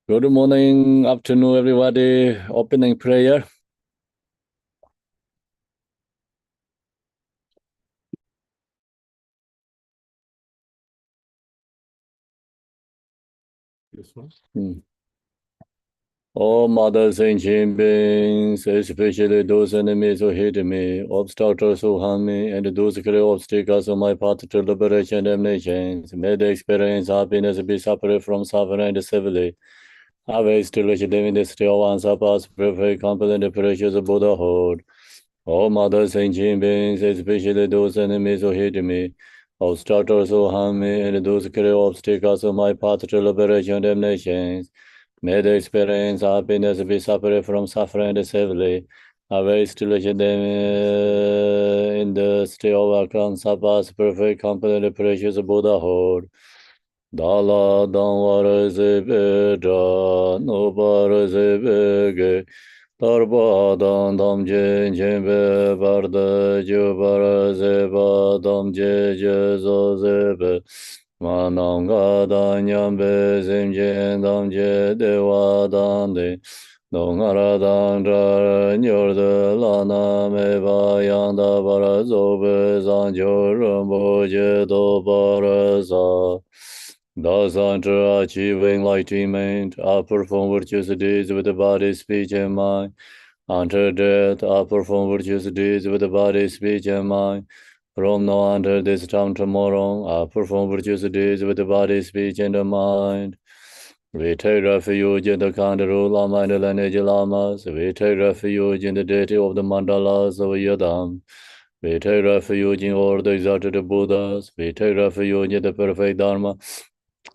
Good morning, afternoon, everybody. Opening prayer. This one? All mothers and beings, especially those enemies who hate me, obstructors who harm me, and those clear obstacles on my path to liberation and nations, may they experience happiness, be separate from suffering and civilly. Always to reach them in the still ones of us, perfect, competent, precious Buddhahood. All mothers and beings, especially those enemies who hate me, obstructors who harm me, and those clear obstacles on my path to liberation and nations, may they experience happiness, be separate from suffering and safely. Always to reach them in the still ones of us, perfect, competent, precious Buddhahood. Dala danvara zebe da nobara zebe ge darba dan dam je jebe barda jubara zeba dam je je zo zebe mananga dan yambe zimje dam je dewa dan de dongara dan ra nyorda lana me ba yanda bara zobe zan jorumbo je do bara za. Thus, unto achieving enlightenment, I perform virtuous deeds with the body, speech, and mind. Unto death, I perform virtuous deeds with the body, speech, and mind. From now until this time tomorrow, I perform virtuous deeds with the body, speech, and the mind. We take refuge in the Kandaro Lama and the lineage Lamas. We take refuge in the deity of the mandalas of Yadam. We take refuge in all the exalted Buddhas. We take refuge in the perfect Dharma.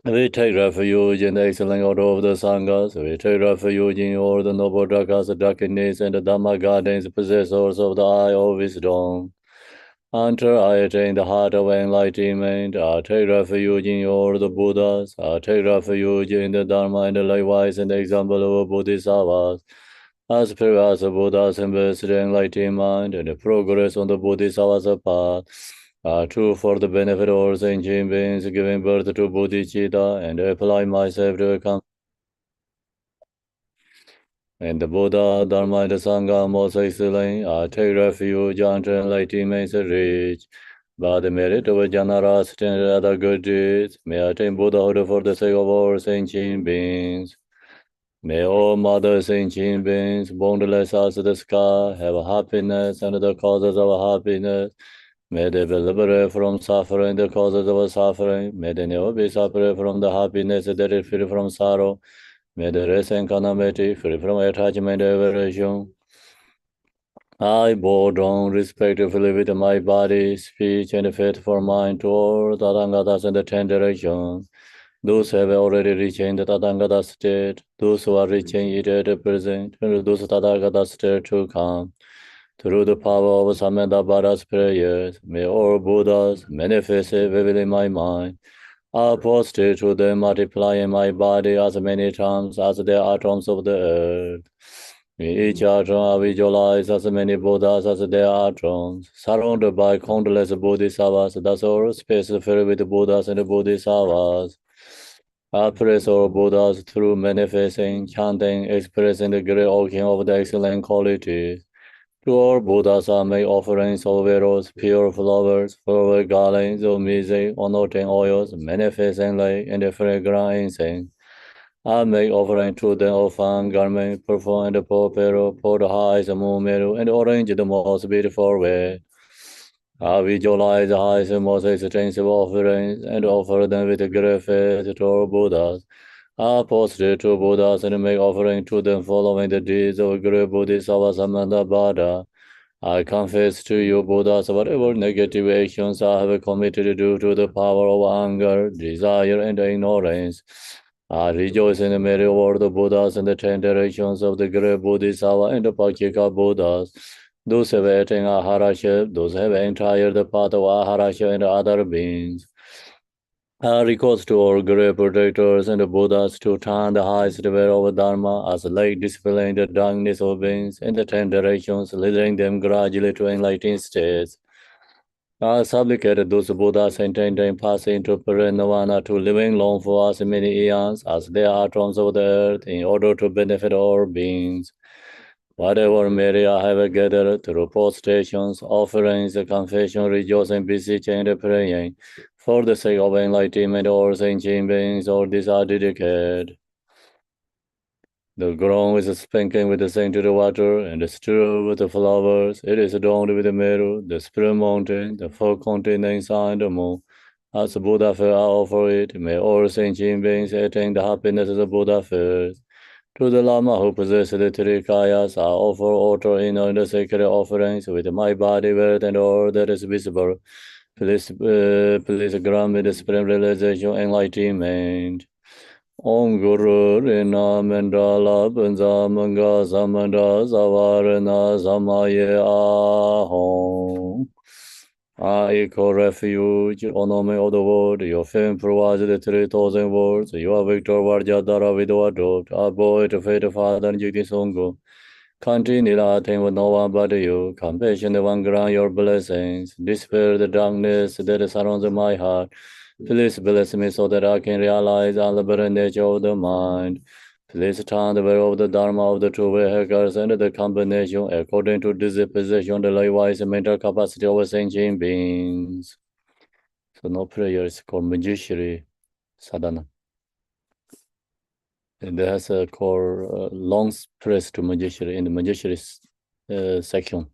We take refuge in the excellent order of the Sanghas. We take refuge in all the noble Drakas, Drakinis, and the Dhamma gardens, possessors of the eye of wisdom. Until I attain the heart of enlightenment, I take refuge in all the Buddhas. I take refuge in the Dharma and the likewise in the example of Bodhisattvas. As previous Buddhas embraced the enlightenment and the progress on the Bodhisattva's path are true for the benefit of all sentient beings, giving birth to bodhicitta, and apply myself to become. And the Buddha, Dharma, and the Sangha most excellent, I take refuge unto enlightenment reach. By the merit of generosity and other good deeds, may I attain Buddhahood for the sake of all sentient beings. May all mother sentient beings, boundless as the sky, have happiness and the causes of happiness. May they be liberated from suffering, the causes of suffering. May they never be separated from the happiness that is free from sorrow. May they rest in calamity, free from attachment and aversion. I bow down respectively with my body, speech, and faithful mind to all Tathagatas in the 10 directions. Those who have already reached the Tathagata state, those who are reaching it at the present, and those Tathagata state to come. Through the power of Samedabhara's prayers, may all Buddhas manifest vividly in my mind. I prostrate to them, multiply in my body as many times as there are atoms of the earth. In each atom I visualize as many Buddhas as there are atoms, surrounded by countless Bodhisattvas, thus all space filled with Buddhas and Bodhisattvas. I praise all Buddhas through manifesting, chanting, expressing the great walking of the excellent qualities. To all Buddhas I make offerings of arrows, pure flowers, flower garlands of music, anointing oils, manifesting light, and the fragrant incense. I make offering to the orphan garment, perform the purple, pour the highest moon metal, and arrange the most beautiful way. I visualize the highest and most extensive offerings and offer them with great faith to all Buddhas. I prostrate to Buddhas and make offering to them following the deeds of great Bodhisattva Samandabhada. I confess to you, Buddhas, whatever negative actions I have committed due to the power of anger, desire, and ignorance. I rejoice in the merit of the Buddhas and the 10 directions of the great Bodhisattva and the Pakika Buddhas. Those have attained Aharaship, those have entered the path of Aharaship and other beings. I request to all great protectors and the Buddhas to turn the highest level of Dharma as light dispelling the darkness of beings in the 10 directions, leading them gradually to enlightened states. I supplicated those Buddhas intending passing to Parinirvana to living long for as many eons as there are thrones of the earth in order to benefit all beings. Whatever merit I have gathered through postations, offerings, confession, rejoicing, beseeching, and praying, for the sake of enlightenment, all sentient beings, all these are dedicated. The ground is spanking with the scented water, and strewn with the flowers. It is adorned with the meadow, the spring mountain, the four continents, and the moon. As the Buddha fair, I offer it. May all sentient beings attain the happiness of the Buddha fair. To the Lama who possesses the three kayas, I offer altar in the sacred offerings with my body, word, and all that is visible. Please grant me the supreme realization and enlightenment. Om Guru Rina Mandala Banza Manga Samanda Savarana Samaye Ahom. I call refuge, honor of the world, your fame provides the 3,000 words, you are Victor Varjadara with our adopt, our boy to fate father and Jiti Songo. Continue nothing with no one but you, compassion the one grant your blessings, dispel the darkness that surrounds my heart. Please bless me so that I can realize all the better nature of the mind. Please turn the way of the Dharma of the true vehicles and the combination according to disposition, the likewise mental capacity of sentient beings. So no prayer is called Manjushri sadhana. And there's a called long press to Manjushri in the Manjushri section.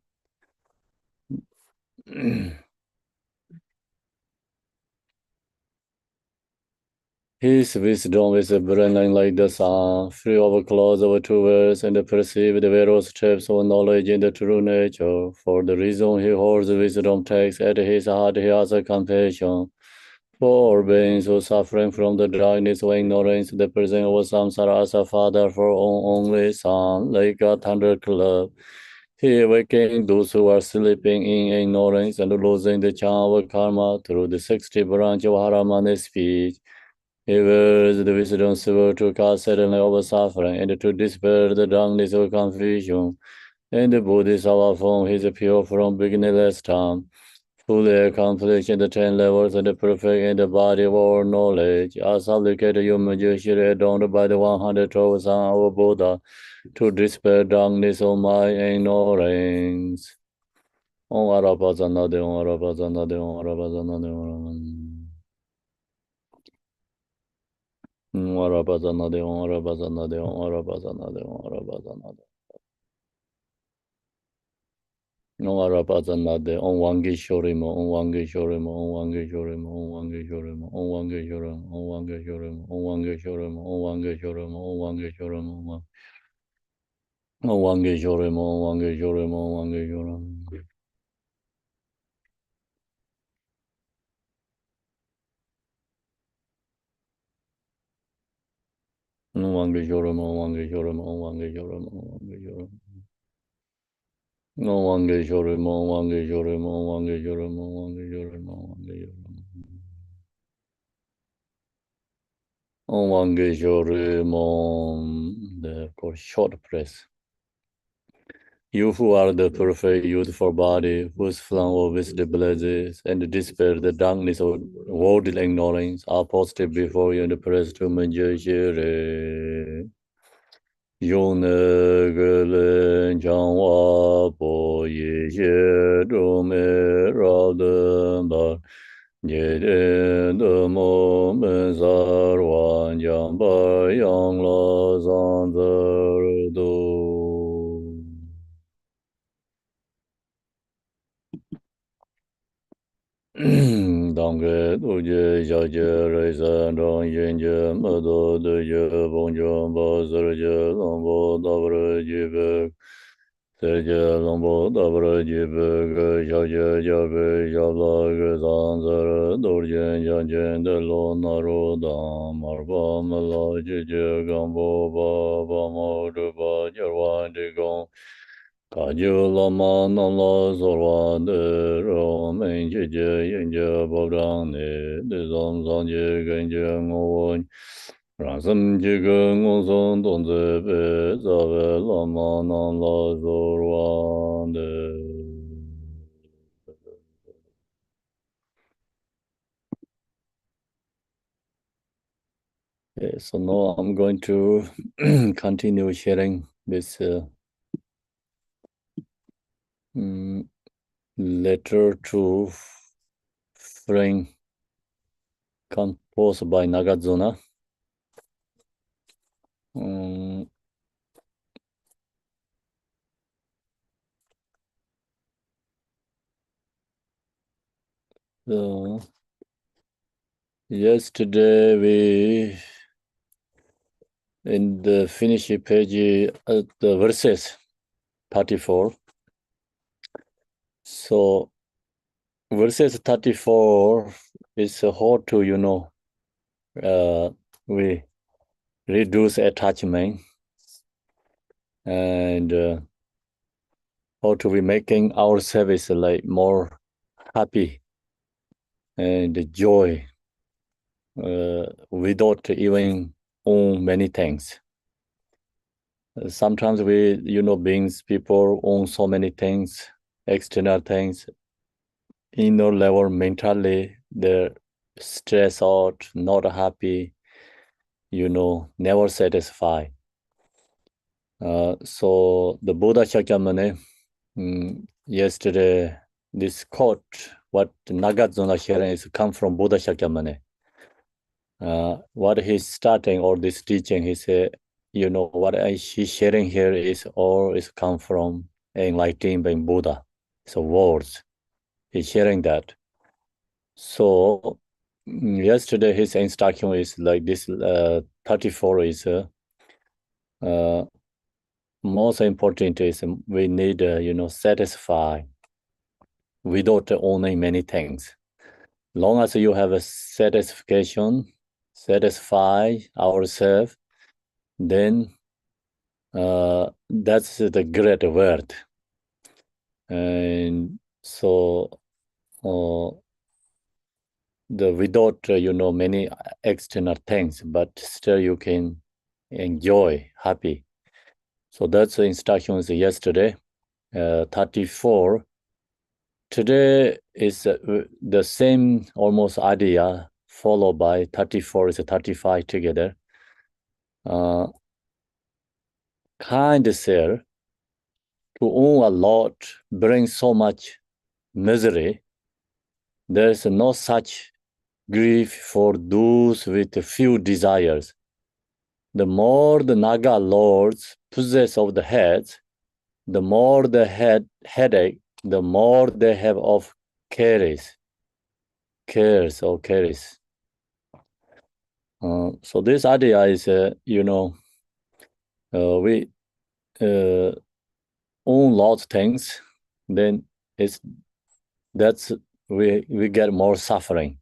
His wisdom is burning like the sun, free of clouds of two words, and perceive the various steps of knowledge in the true nature. For the reason he holds wisdom takes at his heart, he has a compassion. For beings who suffering from the darkness of ignorance, the presence of samsara as a father for only son, like a thunderclap. He awakened those who are sleeping in ignorance and losing the charm of karma through the 60 branch of Haramani speech. He wears the wisdom silver to cast suddenly over suffering and to dispel the darkness of confusion. And the Bodhisattva form is pure from beginningless time, fully accomplished in the 10 levels and perfect in the body of all knowledge. I supplicate you, Manjushri, adorned by the 112 Son of Buddha, to dispel darkness of my ignorance. Om Arapazanade, Om Arapazanade, Om Arapazanade, Om Arapazanade. Warabazanade, Warabazanade, Warabazanade, Warabazanade. Warabazanade, Om Wangi Shorimo, Om Wangi Shorimo, Om Wangi Shorimo, Om Wangi Shorimo, Om Wangi Shorimo, Om Wangi Shorimo, Om Wangi Shorimo, Om Wangi Shorimo, Om Wangi Shorimo, Om Wangi Shorimo, Om Wangi Shorimo, Om Wangi Shorimo. Om Wangi Shorimo, Om Wangi Shorimo, Om Wangi Shorimo, Om Wangi Shorimo. No Wangi Shorimo, Wangi Shorimo, Wangi Shorimo, Wangi Shorimo, Wangi Shorimo. Om Wangi Shorimo, the called short press. You who are the perfect youthful body, whose flame of wisdom blazes, and dispel the darkness of worldly ignorance, are posted before you in the press to Manjushri. Yone gelen jangwa po yi xie zhu me rao den bar. Ye de de mo men zar wan jiang bar yang la zan zer do. Dang ge du jie xia jie rui san zhang yin jie me do de jie bong jiang ba zer jie long bo da bre jie be. Sergye Lombo Dabra Jibe Shaje Jabe Shabla Zanzara Dorjen Janjen De Lo Naro Dam Marba Mala Jije Gambo Baba Moruba Jarwan Digong Kaju Lama Nala Zorwa De Ro Men Jije Yenje Bodang Ne De Zom Zanje Genje Ngowon Ransam jiga ngozon donze be zave lama nan la zorwande. Okay, so now I'm going to continue sharing this letter to friend composed by Nagarjuna. So yesterday we in the finish page the verses 34. So verses 34 is how to we reduce attachment and how to be making our service like more happy and joy without even own many things. Sometimes we, beings, people own so many things, external things, inner level mentally, they're stressed out, not happy, never satisfied. So the Buddha Shakyamuni, yesterday, this quote, what Nagarjuna sharing is come from Buddha Shakyamuni. What he's starting or this teaching, he said, what he's sharing here is all is come from enlightened by Buddha. So words, he's sharing that. So yesterday his instruction is like this. 34 is most important is we need satisfy without owning many things. Long as you have a satisfaction, satisfy ourselves, then that's the great word. And so the without many external things, but still you can enjoy happy. So that's the instructions yesterday. 34. Today is the same almost idea followed by 34 is 35 together. Kind self to own a lot brings so much misery. There's no such grief for those with few desires. The more the Naga lords possess of the heads, the more the headache, the more they have of cares or cares. So this idea is, we own lots of things, then we get more suffering.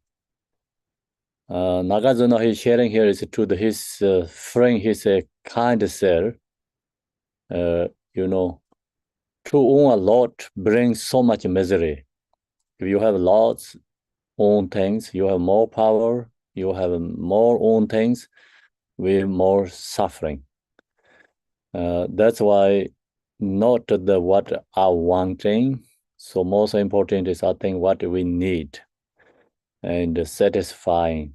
Nagarjuna he's sharing here is to his friend, his kind self. To own a lot brings so much misery. If you have lots own things, you have more power, you have more own things, with more suffering. That's why not the what I wanting. So most important is I think what we need and satisfying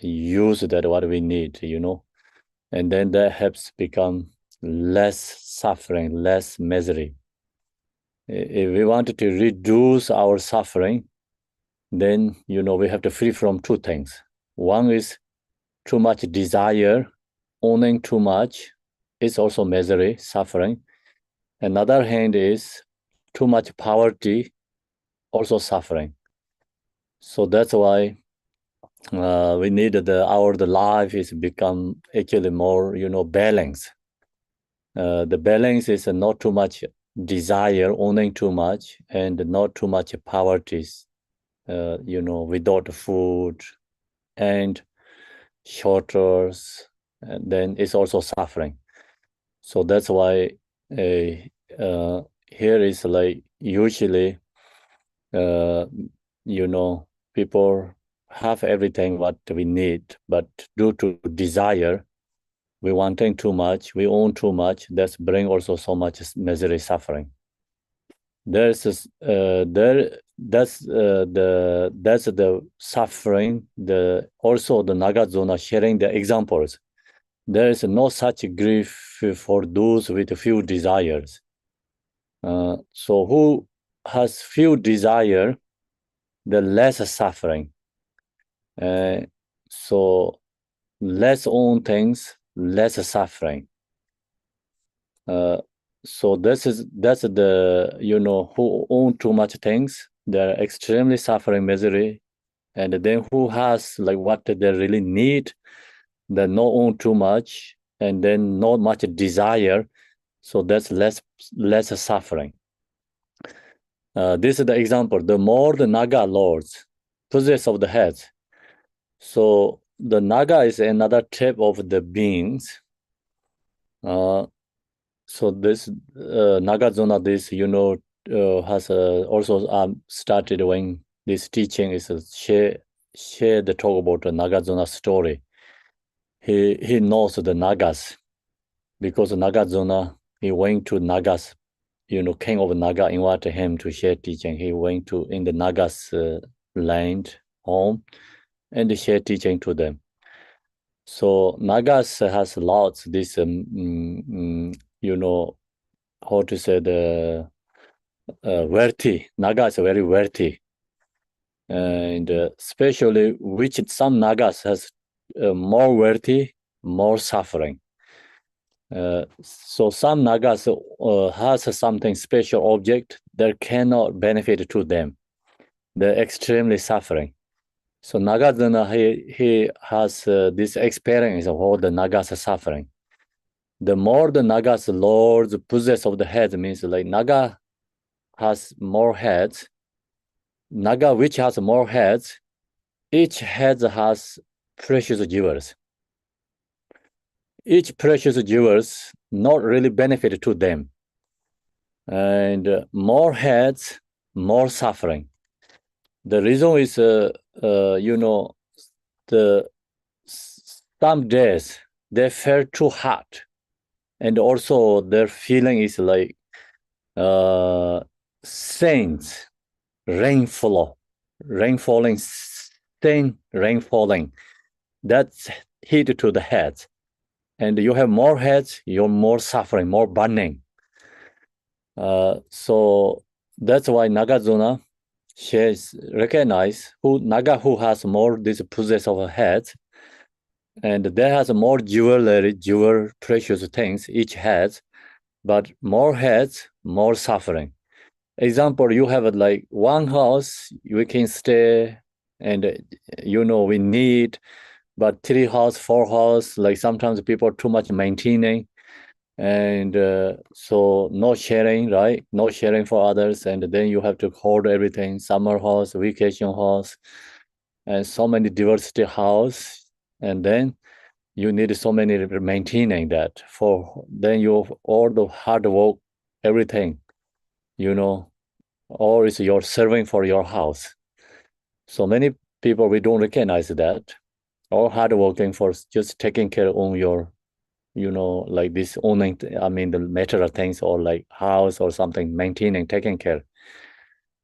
use that what we need, and then that helps become less suffering, less misery. If we wanted to reduce our suffering, then, we have to free from two things. One is too much desire, owning too much is also misery, suffering. Another hand is too much poverty, also suffering. So that's why we need the life is become actually more, balance. The balance is not too much desire, owning too much, and not too much poverty, without food and shelters, and then it's also suffering. So that's why here is like usually, people have everything what we need, but due to desire, we wanting too much, we own too much, that's bring also so much misery, suffering. There's the suffering. Also the Nagarjuna sharing the examples. There is no such grief for those with few desires. So who has few desire, the less suffering. So less own things, less suffering. So that's the who own too much things, they're extremely suffering misery, and then who has like what they really need, they not own too much, and then not much desire, so that's less suffering. This is the example. The more the Naga lords possess of the heads, so the Naga is another type of the beings. So this Nagarjuna, this has also started when this teaching is share the talk about the Nagarjuna story. He knows the Nagas because Nagarjuna, he went to Nagas, king of Naga invited him to share teaching. He went to in the Nagas land home and share teaching to them. So Nagas has lots this how to say the wealthy. Naga is very wealthy, and especially which some Nagas has more wealthy, more suffering. So some Nagas has something special object that cannot benefit to them. They're extremely suffering. So Nagarjuna, he has this experience of all the Nagas are suffering. The more the Nagas lords possess of the head means like Naga has more heads. Naga which has more heads, each head has precious jewels. Each precious jewels not really benefit to them. And more heads, more suffering. The reason is, the some days they feel too hot, and also their feeling is like saints, rain falling, thin rain falling. That's heat to the head, and you have more heads, you're more suffering, more burning. So that's why Nagarjuna shares recognize Naga who has more this possess of a head, and there has more jewel precious things each has, but more heads, more suffering. Example, you have like one house you can stay, and we need, but 3 house, 4 house, like sometimes people too much maintaining, and so no sharing, right? No sharing for others, and then you have to hold everything, summer house, vacation house, and so many diversity house, and then you need so many maintaining that for then you all the hard work, everything, or is you're serving for your house. So many people, we don't recognize that, or hard working for just taking care on your like this owning, the material things, or like house or something, maintaining, taking care.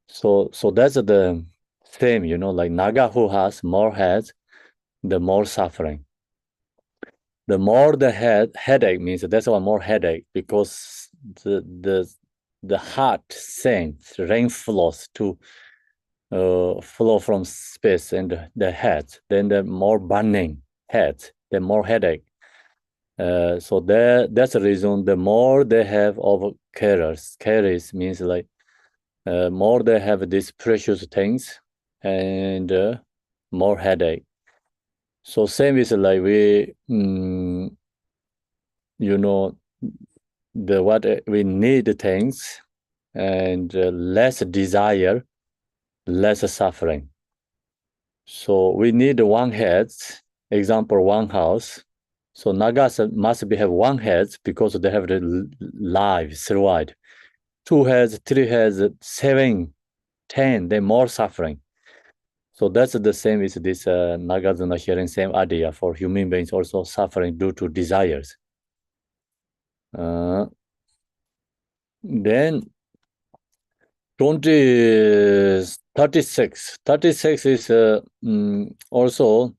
So that's the same, like Naga who has more heads, the more suffering. The more the headache means that's why more headache, because the heart sends rain flows to flow from space and the head, then the more burning head, the more headache. So that's the reason the more they have of carries means like more they have these precious things, and more headache. So same is like we the what we need things, and less desire, less suffering. So we need one head, example one house. So Nagas must have one head because they have the life survived. 2 heads, 3 heads, 7, 10, they're more suffering. So that's the same as this Nagarjuna sharing same idea for human beings also suffering due to desires. Then 36. 36 is also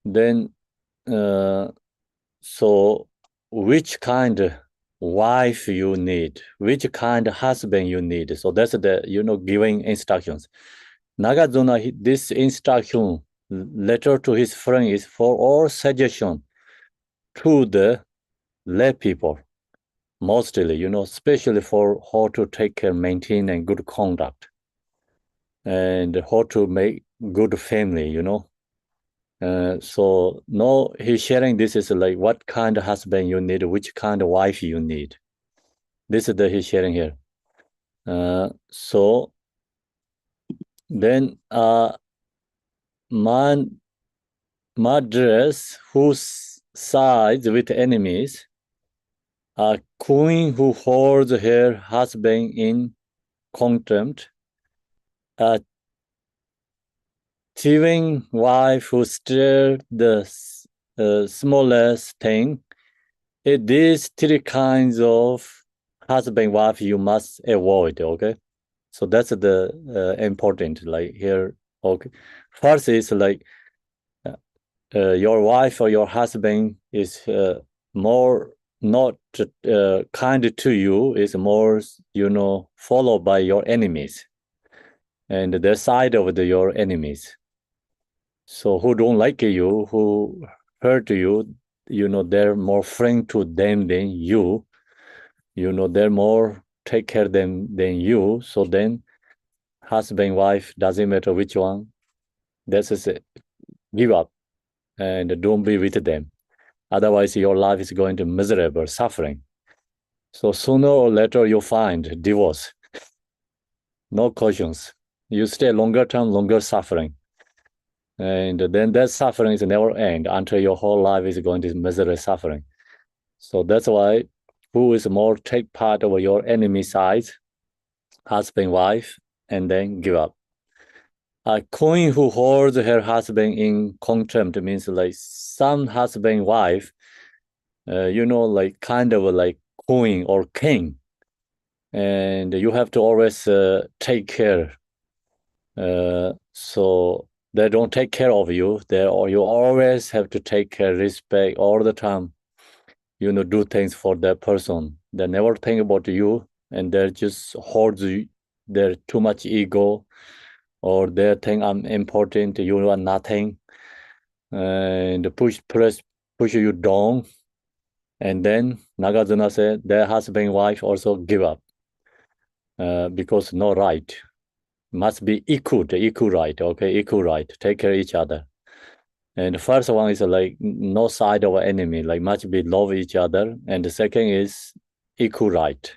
then so which kind of wife you need, which kind of husband you need. So that's the giving instructions. Nagarjuna, this instruction letter to his friend is for all suggestion to the lay people, mostly, especially for how to take care, maintain and good conduct and how to make good family. So no, he's sharing this is like what kind of husband you need, which kind of wife you need. This is the he's sharing here. So then man Madras who sides with enemies, a queen who holds her husband in contempt, a thieving wife who stirs the smallest thing. These three kinds of husband wife you must avoid. Okay, so that's the important like here. Okay, first is like your wife or your husband is more not kind to you, is more followed by your enemies and the side of your enemies. So who don't like you, who hurt you, they're more friend to them than you. They're more take care than you. So then husband, wife, doesn't matter which one. That's it. Give up and don't be with them. Otherwise, your life is going to miserable, suffering. So sooner or later, you find divorce. No cautions. You stay longer term, longer suffering. And then that suffering is never end until your whole life is going to miserable suffering. So that's why who is more take part of your enemy side, husband, wife, and then give up. A queen who holds her husband in contempt means like some husband, wife, like kind of like queen or king, and you have to always take care. So they don't take care of you. Or you always have to take care, respect all the time. Do things for that person. They never think about you, and they just hoards you. They're too much ego, or they think I'm important. You are nothing, and push you down. And then Nagarjuna said their husband wife also give up because no right. Must be equal right, okay, equal right. Take care of each other. And the first one is like no side of enemy, like must be love each other. And the second is equal right.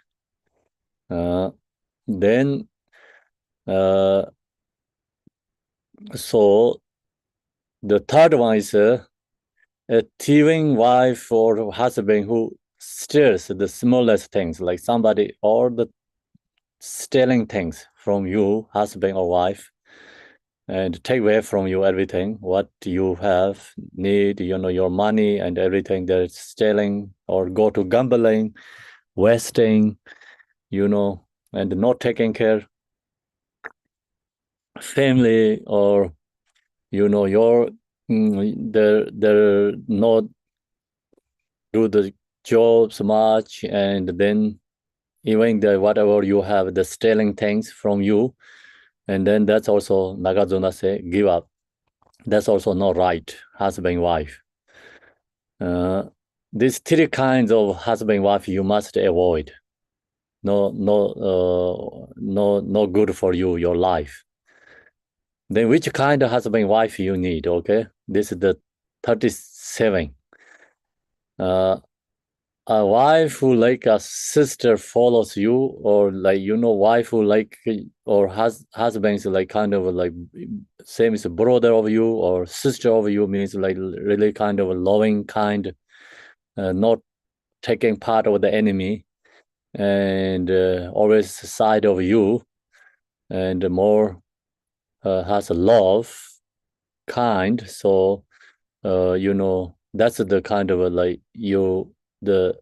Then so the third one is a thieving wife or husband who steals the smallest things, like somebody or the stealing things from you, husband or wife, and take away from you everything what you have need, your money and everything. They're stealing or go to gambling, wasting, and not taking care family, or your they're not do the jobs much, and then even the whatever you have, the stealing things from you, and then that's also Nagarjuna say give up. That's also not right, husband wife. These three kinds of husband wife you must avoid. No good for you, your life. Then which kind of husband wife you need? Okay, this is the 37. A wife who like a sister follows you, or like wife who like or husbands like kind of like same as a brother of you or sister of you, means like really kind of a loving kind, not taking part of the enemy, and always side of you, and more has a love kind. So that's the kind of like the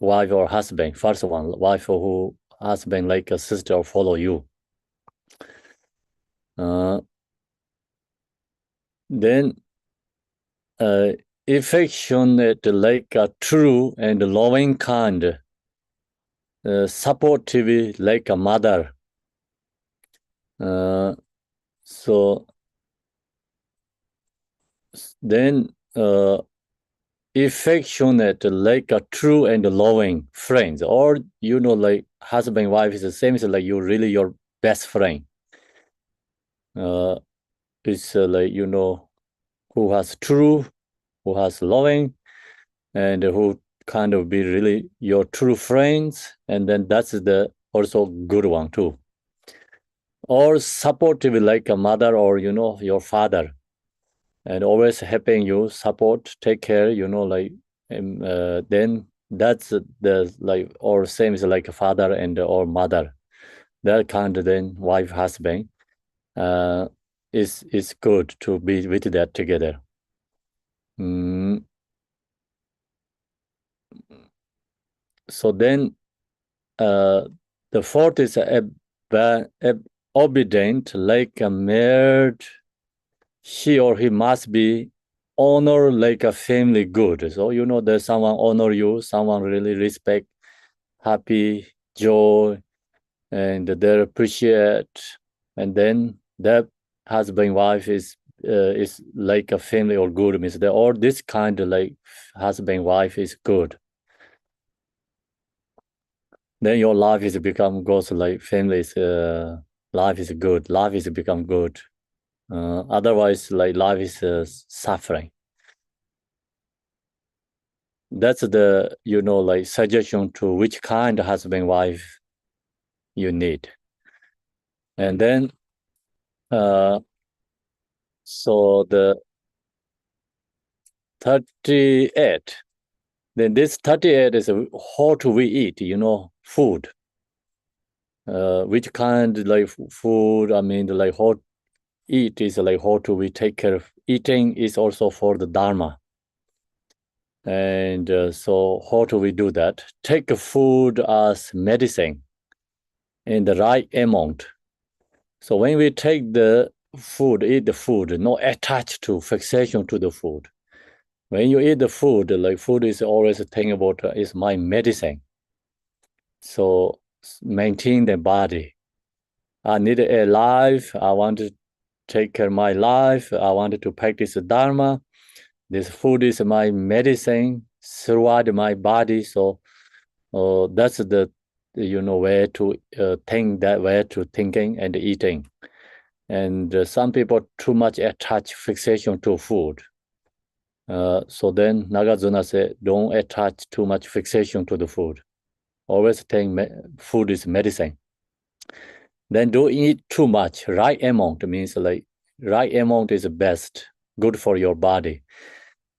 wife or husband. First one, wife who husband like a sister follow you. Then affectionate like a true and loving kind, supportive like a mother. So then affectionate like a true and loving friends, or like husband wife is the same as like you really your best friend. It's like who has true, who has loving, and who kind of be really your true friends, and then that's the also good one too. Or supportive like a mother or your father, and always helping you, support, take care, then that's the like or same as like a father and or mother. That kind of then wife husband is good to be with that together. So then the fourth is obedient like a married. She or he must be honor like a family good. So there's someone honor you, someone really respect, happy, joy, and they appreciate, and then that husband wife is like a family or good means that all this kind of like husband wife is good. Then your life is become goes like families. Life is good. Life is become good. Otherwise, like life is suffering. That's the like suggestion to which kind of husband wife you need. And then so the 38, then this 38 is how do we eat, food, which kind like food, I mean like how eat is like how do we take care of eating is also for the dharma. And so how do we do that? Take food as medicine in the right amount. So when we take the food, eat the food, not attached to fixation to the food. When you eat the food, like food is always a thing about is my medicine. So maintain the body. I need a life. I want to take care of my life. I wanted to practice the Dharma. This food is my medicine throughout my body. So that's the way to think that way to thinking and eating. And some people too much attach fixation to food. So then Nagarjuna said, don't attach too much fixation to the food. Always think food is medicine. Then don't eat too much. Right amount means like right amount is best, good for your body.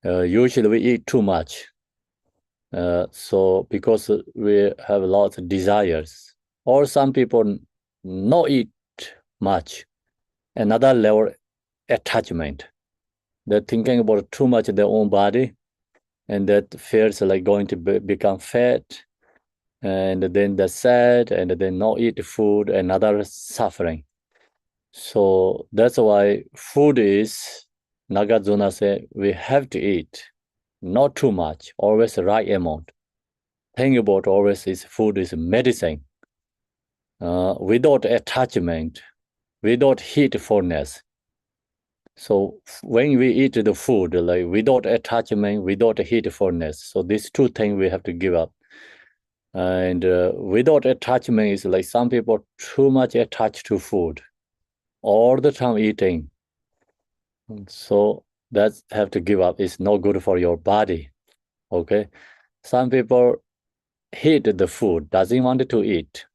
Usually we eat too much. So because we have lots of desires, or some people not eat much. Another level attachment. They're thinking about too much their own body, and that fears like going to become fat, and then they're sad, and then not eat food, another suffering. So that's why food is, Nagarjuna say, we have to eat, not too much, always the right amount. Think about always is food is medicine. Without attachment, without heatfulness. So when we eat the food, like without attachment, without heatfulness, so these two things we have to give up. And without attachment is like some people too much attached to food, all the time eating. So that have to give up. It's not good for your body. Okay. Some people hate the food, doesn't want to eat.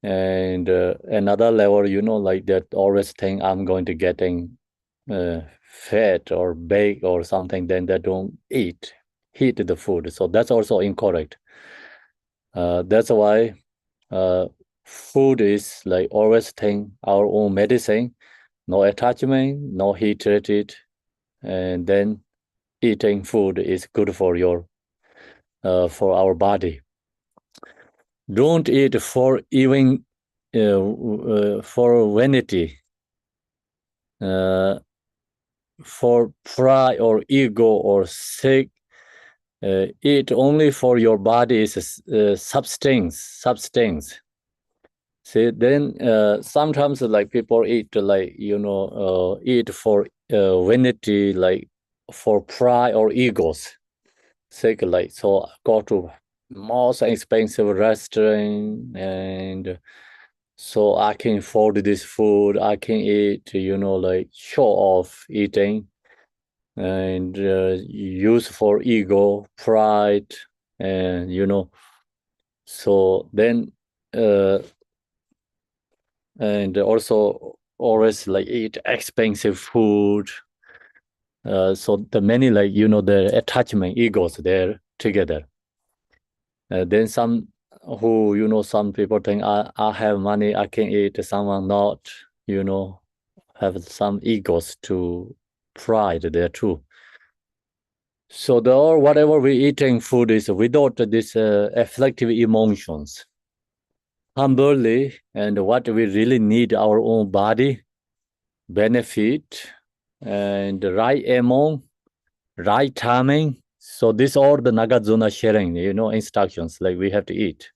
And another level, like that always think I'm going to getting fat or big or something, then they don't eat, heat the food. So that's also incorrect. That's why food is like always think our own medicine, no attachment, no heat treated, and then eating food is good for for our body. Don't eat for even for vanity. for pride or ego or sick, eat only for your body is substance. See, then sometimes like people eat like eat for vanity, like for pride or egos sake, like so go to most expensive restaurant and so I can afford this food, I can eat, like show off eating and use for ego, pride, and so then uh, and also always like eat expensive food. So the many like the attachment egos there together. Then some who some people think I have money I can eat, someone not, have some egos to pride there too. So the or whatever we eating food is without this afflictive emotions, humbly, and what we really need our own body benefit and right amount, right timing. So this all the Nagarjuna sharing, instructions like we have to eat.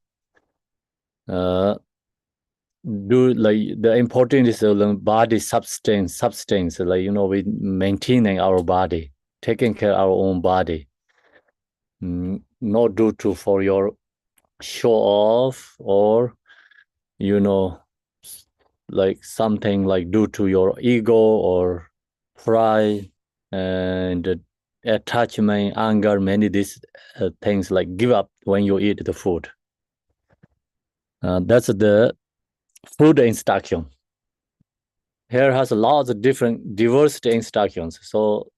Do like the important is the body substance, like we maintaining our body, taking care of our own body. Not due to for your show off or you know like something like due to your ego or pride and attachment, anger, many these things like give up when you eat the food. That's the food instruction. Here has a lot of different diversity instructions. So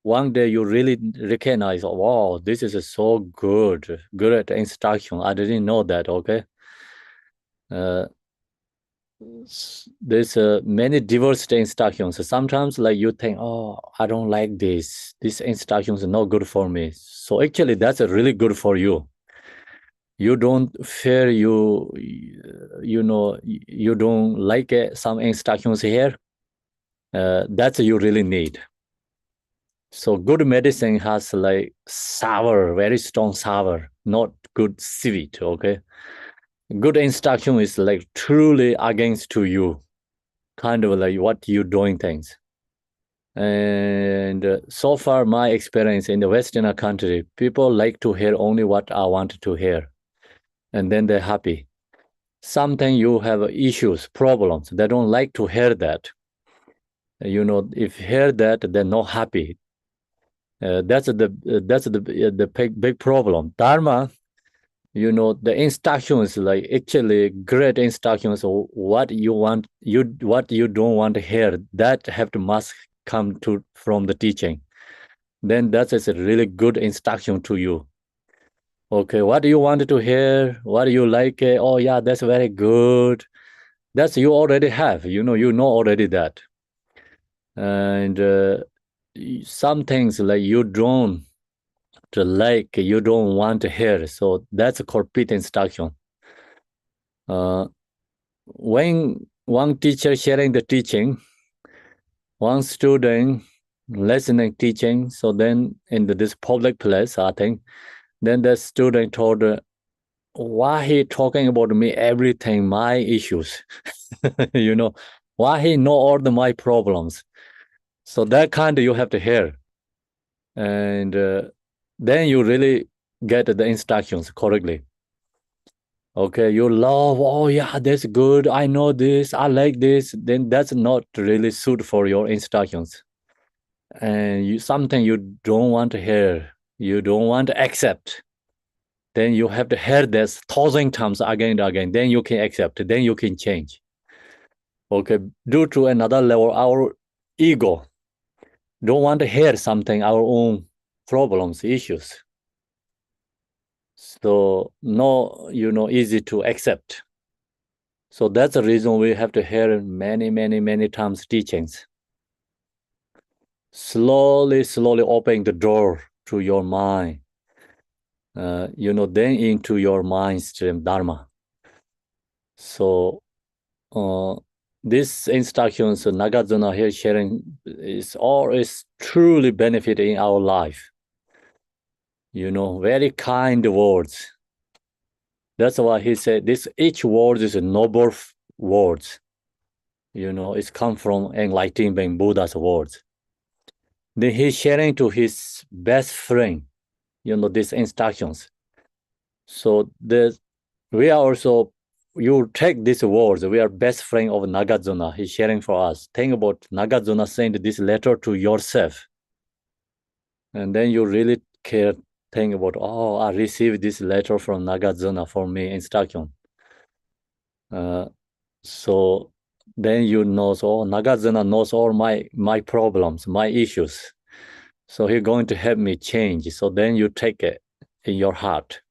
one day you really recognize, oh, wow, this is so good at instruction. I didn't know that. Okay. There's many diversity instructions. Sometimes like you think, oh, I don't like this. These instructions are not good for me. So actually that's really good for you. You don't fear you don't like some instructions here. That's you really need. So good medicine has like sour, very strong sour, not good sweet. Okay. Good instruction is like truly against to you, kind of like what you doing things. And so far my experience in the Western country, people like to hear only what I want to hear, and then they're happy. Sometimes you have issues, problems, they don't like to hear that. If hear that, they're not happy. That's the big problem. Dharma, the instructions like actually great instructions. What you want, what you don't want to hear, that have to must come to from the teaching. Then that is a really good instruction to you. Okay, what do you want to hear? What do you like? Oh yeah, that's very good. That's you already have. You know already that. And some things like you don't like, you don't want to hear. So that's a complete instruction. When one teacher sharing the teaching, one student listening teaching, so then in this public place, I think, then the student told, why he talking about me, everything, my issues, why he know all my problems. So that kind of you have to hear. And then you really get the instructions correctly. Okay, you love, oh yeah, that's good. I know this, I like this. Then that's not really suit for your instructions. And something you don't want to hear, you don't want to accept. Then you have to hear this 1,000 times again and again. Then you can accept, then you can change. Okay, due to another level, our ego don't want to hear something, our own problems, issues. So no, easy to accept. So that's the reason we have to hear many times teachings. Slowly opening the door to your mind. Then into your mind stream Dharma. So This instructions Nagarjuna here sharing is truly benefiting our life. Very kind words. That's why he said this each word is a noble words. It's come from enlightenment Buddha's words. Then he's sharing to his best friend, these instructions. So we are also, you take these words, we are best friend of Nagarjuna. He's sharing for us. Think about Nagarjuna send this letter to yourself. And then you really care, think about, I received this letter from Nagarjuna for me, instruction. So then Nagarjuna knows all my problems, my issues. So he's going to help me change. So then you take it in your heart.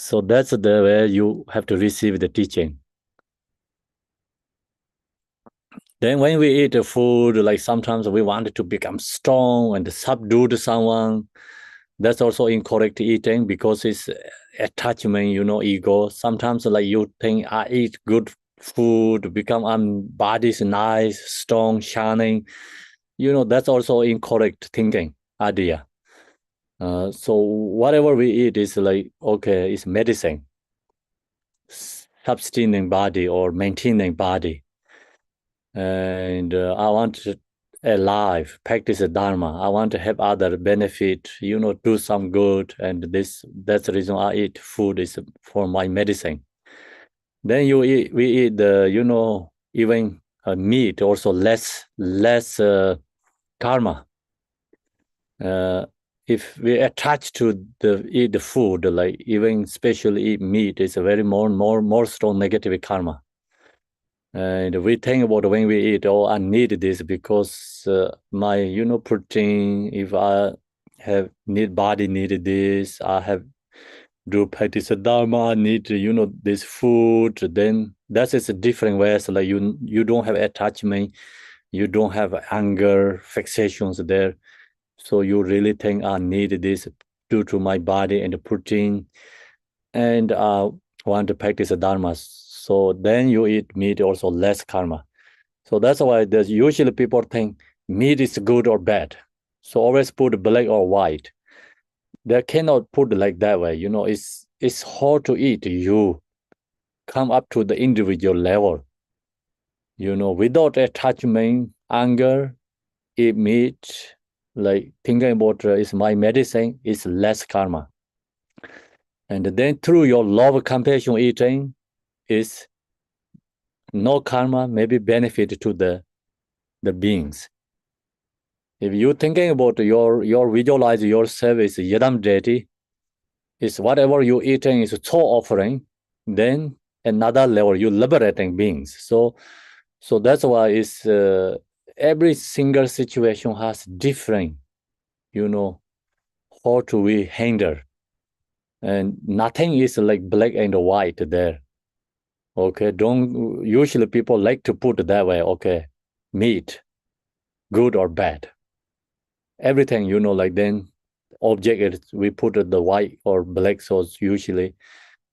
So that's the way you have to receive the teaching. Then when we eat the food, like sometimes we want to become strong and subdue to someone. That's also incorrect eating because it's attachment, ego. Sometimes like you think I eat good food, become body's nice, strong, shining. That's also incorrect thinking idea. So whatever we eat is like, okay, it's medicine, sustaining body or maintaining body. And I want to alive, practice the Dharma. I want to help other benefit, do some good. And that's the reason I eat food is for my medicine. Then we eat even meat, also less karma. If we attach to eat the food, like even especially eat meat, it's a very more strong negative karma. And we think about when we eat, I need this because my, protein, if I have body needed this, I have do practice dharma, I need, this food, then that is a different way. So like you don't have attachment, you don't have anger, fixations there. So you really think I need this due to my body and the protein, and want to practice the dharma. So then you eat meat, also less karma. So that's why there's usually people think meat is good or bad. So always put black or white. They cannot put like that way. It's hard to eat. You come up to the individual level. Without attachment, anger, eat meat, like thinking about is my medicine, is less karma. And then through your love, compassion eating is no karma, maybe benefit to the beings. If you're thinking about your visualize yourself as Yadam deity, is whatever you're eating is a cho offering, then another level you're liberating beings. So that's why it's every single situation has different, how to we handle, and nothing is like black and white there. Okay, don't usually people like to put it that way. Okay, meat, good or bad, everything like then object is we put the white or black, so it's usually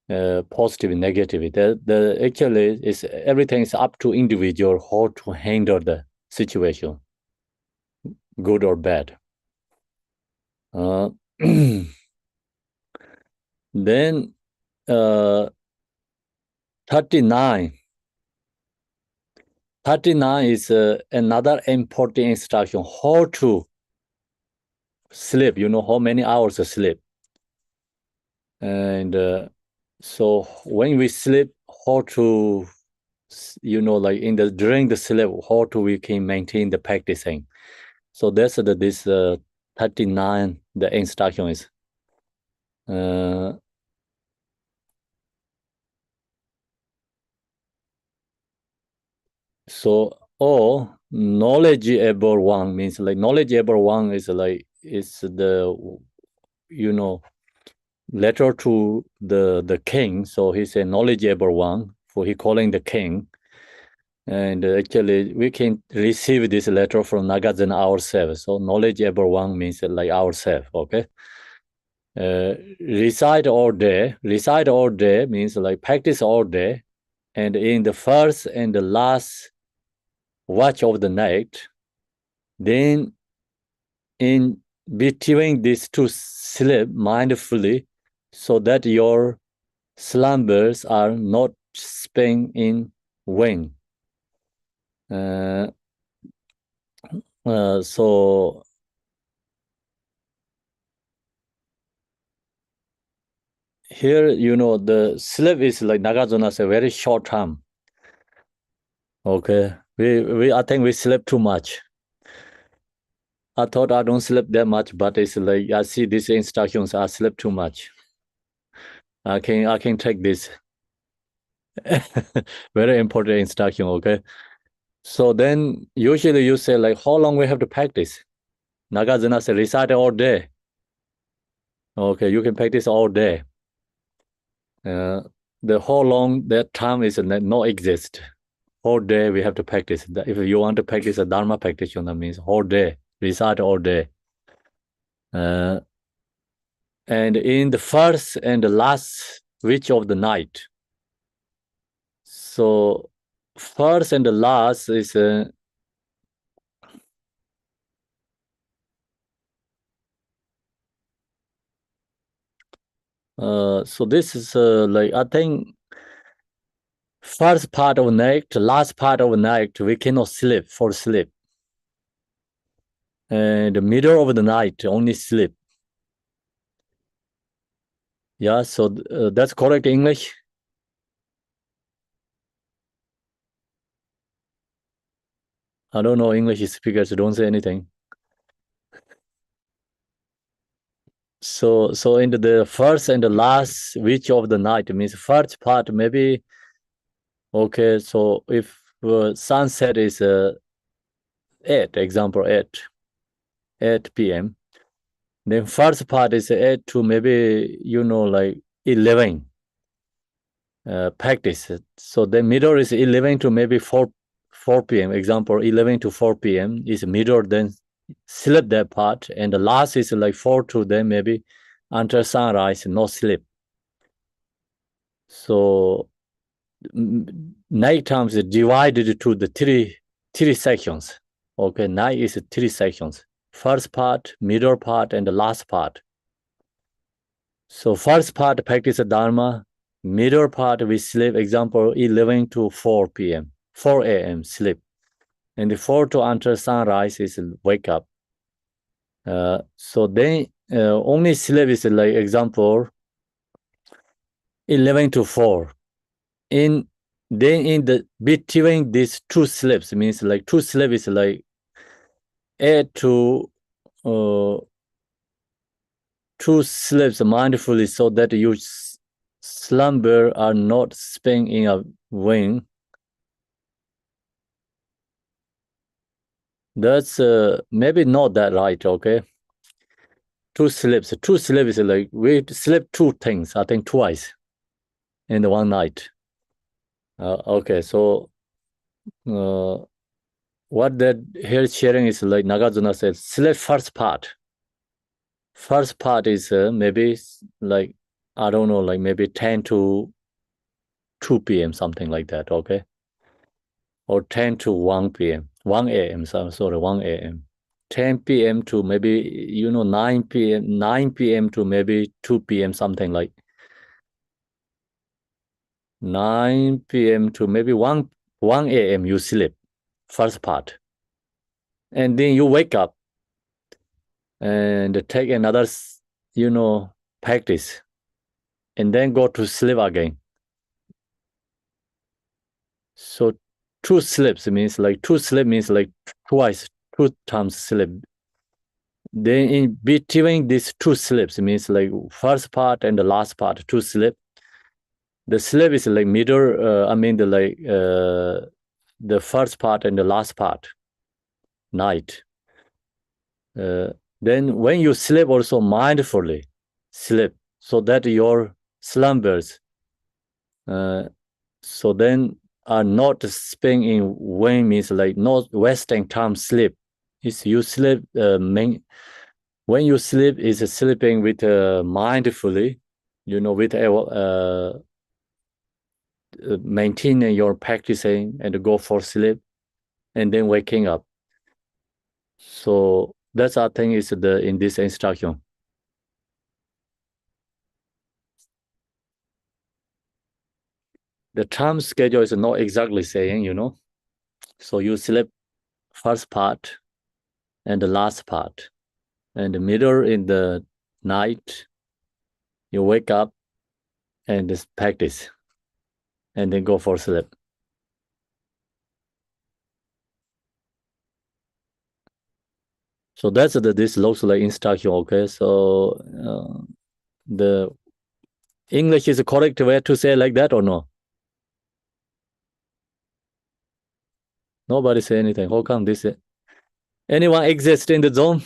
positive and negative. The actually is everything is up to individual how to handle the situation, good or bad. Then 39 is another important instruction, how to sleep, how many hours of sleep. And so when we sleep, how to, like during the sleep, how to we can maintain the practicing. So that's this 39, the instruction is. So knowledgeable one means like knowledgeable one is like it's the letter to the king. So he's a knowledgeable one, for he calling the king. And actually we can receive this letter from Nagarjuna ourselves. So knowledgeable one means like ourselves. Okay. Recite all day means like practice all day. And in the first and the last watch of the night, then in between these two sleep mindfully so that your slumbers are not spent in vain. So here, the sleep is like Nagarjuna said, very short term. Okay, I think we sleep too much. I thought I don't sleep that much, but it's like I see these instructions. I sleep too much. I can take this. Very important instruction. Okay, so then usually you say like how long we have to practice. Nagarjuna said recite all day. Okay, you can practice all day. The how long that time is not exist. Whole day we have to practice. If you want to practice a Dharma practitioner, means whole day, recite all day. And in the first and the last reach of the night. So first and the last is so this is like I think first part of night, last part of night we cannot fall asleep. And the middle of the night only sleep. Yeah, so that's correct English. I don't know English speakers, don't say anything. So in the first and the last reach of the night means first part maybe okay. So if sunset is 8, example 8 p.m. Then first part is 8 to maybe like 11 practice. So the middle is 11 to maybe 4 p.m. Example 11 to 4 p.m. is middle. Then sleep that part, and the last is like 4 to then maybe until sunrise, no sleep. So night time is divided to the three sections. Okay, night is 3 sections. First part, middle part, and the last part. So first part practice Dharma, middle part we sleep, example 11 to 4 p.m., 4 a.m. sleep. And the 4 to until sunrise is wake up. So then only sleep is like example 11 to 4. Then in the between these two sleeps means like two sleep is like 8 to 2 sleeps mindfully so that you slumber are not spent in a vain. That's maybe not that right, okay? 2 sleeps is like we sleep 2 things, I think twice in the one night. Okay, so what that here sharing is like Nagarjuna said, sleep first part. First part is maybe like, I don't know, like maybe 10 to 2 p.m., something like that, okay? Or 10 to 1 p.m., 1 a.m., sorry, 1 a.m. 10 p.m. to maybe, 9 p.m., 9 p.m. to maybe 2 p.m., something like 9 p.m. to maybe 1 a.m. you sleep, first part. And then you wake up and take another, practice, and then go to sleep again. So 2 sleeps means like 2 sleep means like twice, 2 times sleep. Then in between these 2 sleeps means like first part and the last part, 2 sleep. The sleep is like middle, the first part and the last part, night. Then when you sleep also mindfully sleep so that your slumbers so then are not spent in vain means like not wasting time sleep. Is you sleep when you sleep is sleeping with mindfully, with maintain your practicing and go for sleep and then waking up. So that's I think is in this instruction. The time schedule is not exactly saying, So you sleep first part and the last part, and the middle in the night, you wake up and just practice, and then go for sleep. So that's this looks like instruction, okay? So the English is the correct way to say like that or no? Nobody say anything. How come this? Anyone exist in the zone?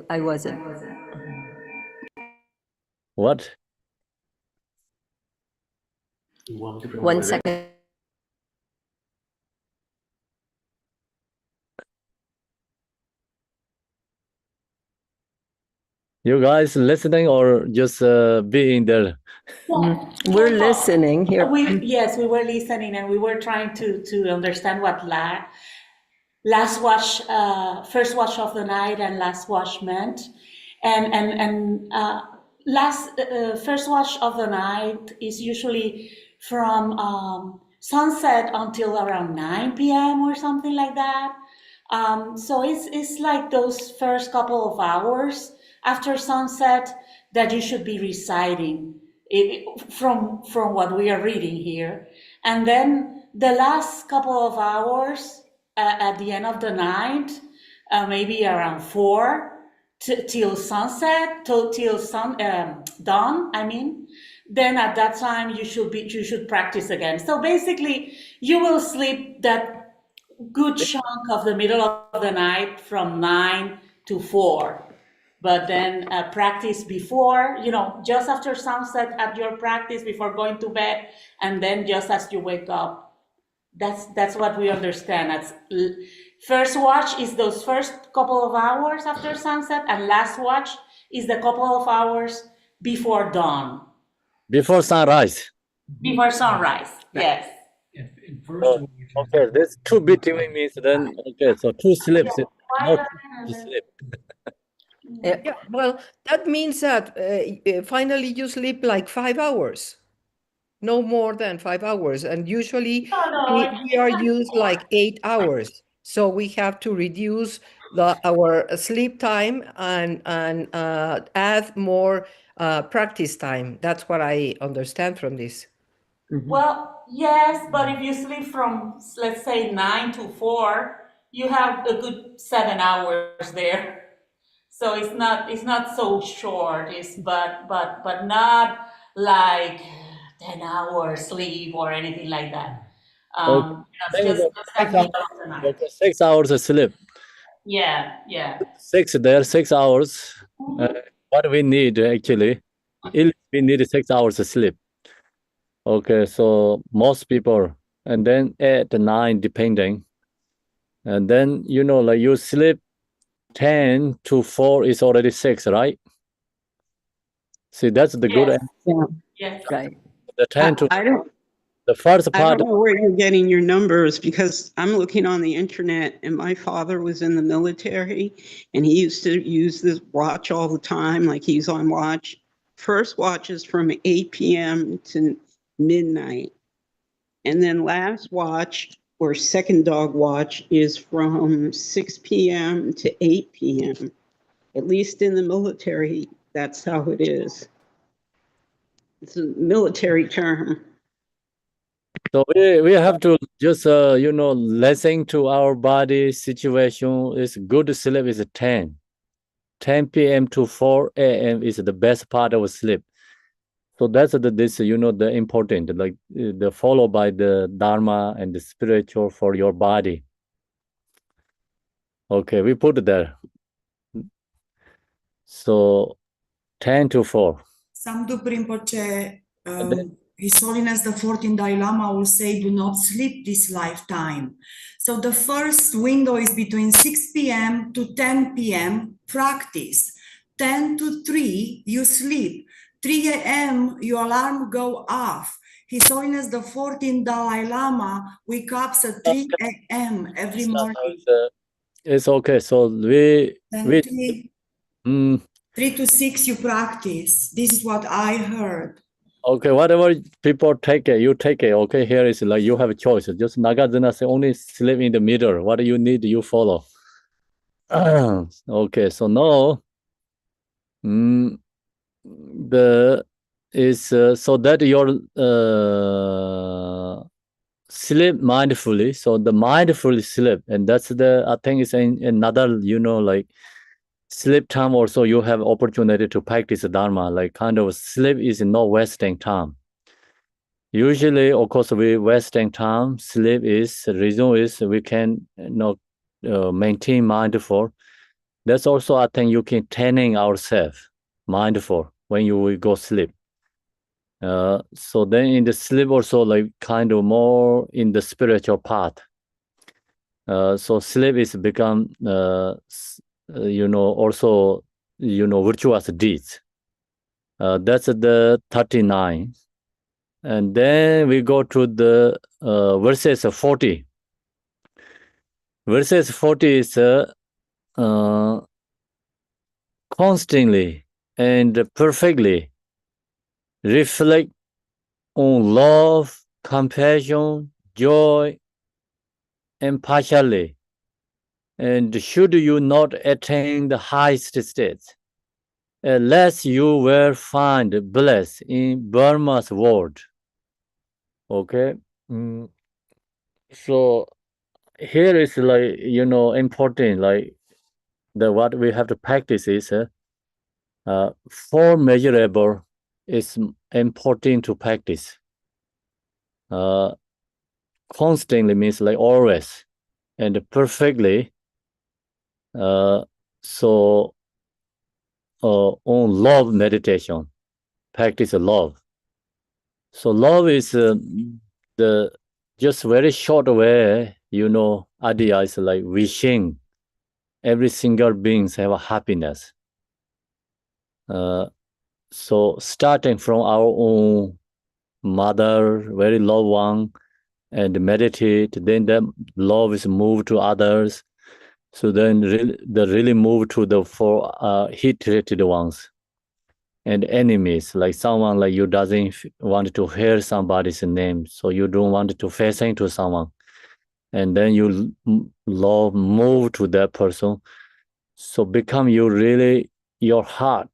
I wasn't. What? 1 second. You guys listening or just being there? Yeah. We're listening here. Yes, we were listening, and we were trying to understand what last watch, first watch of the night, and last watch meant, and first watch of the night is usually from sunset until around 9 p.m. or something like that. So it's like those first couple of hours after sunset that you should be reciting from what we are reading here, and then the last couple of hours at the end of the night, maybe around 4 till sunset, till dawn. I mean, then at that time you should practice again. So basically, you will sleep that good chunk of the middle of the night from 9 to 4. But then practice before, just after sunset, at your practice before going to bed, and then just as you wake up. That's what we understand. First watch is those first couple of hours after sunset, and last watch is the couple of hours before dawn. Before sunrise. Before sunrise, yes. Okay, this 2 between means then, okay, so 2 sleeps, not 2 sleep. Yeah, well, that means that finally you sleep like 5 hours, no more than 5 hours. And usually we are used like 8 hours. So we have to reduce our sleep time and add more practice time. That's what I understand from this. Well, yes, but if you sleep from, let's say, 9 to 4, you have a good 7 hours there. So it's not so short. But not like 10 hours sleep or anything like that. Just at the end of the night. Okay, 6 hours of sleep. Yeah. 6 hours. What we need actually, we need 6 hours of sleep. Okay, so most people, and then 8 to 9 depending, and then like you sleep 10 to 4 is already 6, right? See, that's the good. Yes. Right. The 10 to I don't. the first I part. don't know where you're getting your numbers, because I'm looking on the internet, and my father was in the military, and he used to use this watch all the time, like he's on watch. First watch is from 8 p.m. to midnight. And then last watch, or second dog watch, is from 6 p.m. to 8 p.m. At least in the military, that's how it is. It's a military term. So we have to just listen to our body situation. Is good sleep is 10 p.m. to 4 a.m. is the best part of sleep. So that's the important, like the followed by the dharma and the spiritual for your body. Okay, we put it there. So 10 to 4. Samdup Rinpoche, His Holiness the 14th Dalai Lama will say, do not sleep this lifetime. So the first window is between 6 p.m. to 10 p.m. practice. 10 to 3, you sleep. 3 a.m., your alarm go off. His Holiness the 14th Dalai Lama wake up at 3 a.m. every morning. It's okay. So we And 3 to 6 you practice. This is what I heard. okay, whatever people take it, you take it. Okay, here is like you have a choice. Just Nagarjuna say only sleep in the middle. What you need, you follow. Okay, so now the is so that your sleep mindfully. So the mindful sleep, and that's the I think it's another like sleep time also you have opportunity to practice Dharma. Like kind of sleep is not wasting time. Usually, of course, we wasting time. Sleep is the reason is we can maintain mindful. That's also I think you can training ourselves mindful when you will go sleep. So then in the sleep also like kind of more in the spiritual path. So sleep is become also virtuous deeds. That's the 39. And then we go to the verses 40. Verses 40 is constantly and perfectly reflect on love, compassion, joy, impartially. And should you not attain the highest states, unless you will find bliss in Burma's world. Okay. So here is like important like what we have to practice is for measurable is important to practice. Constantly means like always, and perfectly. So on love meditation, practice love. So love is the just very short way, idea is like wishing every single beings have a happiness. So starting from our own mother, very loved one, and meditate, then that love is moved to others. So then really move to the for hate-related ones and enemies, like someone like you doesn't want to hear somebody's name, so you don't want to face into someone, and then you love move to that person. So become you really your heart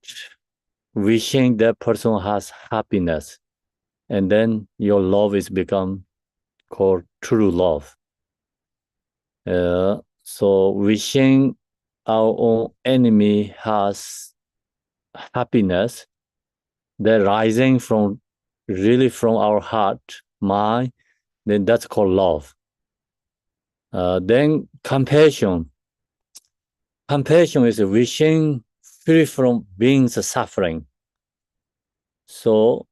wishing that person has happiness, and then your love is become called true love. So wishing our own enemy has happiness, that rising from really from our heart, mind, then that's called love. Then compassion. Compassion is wishing free from beings suffering. So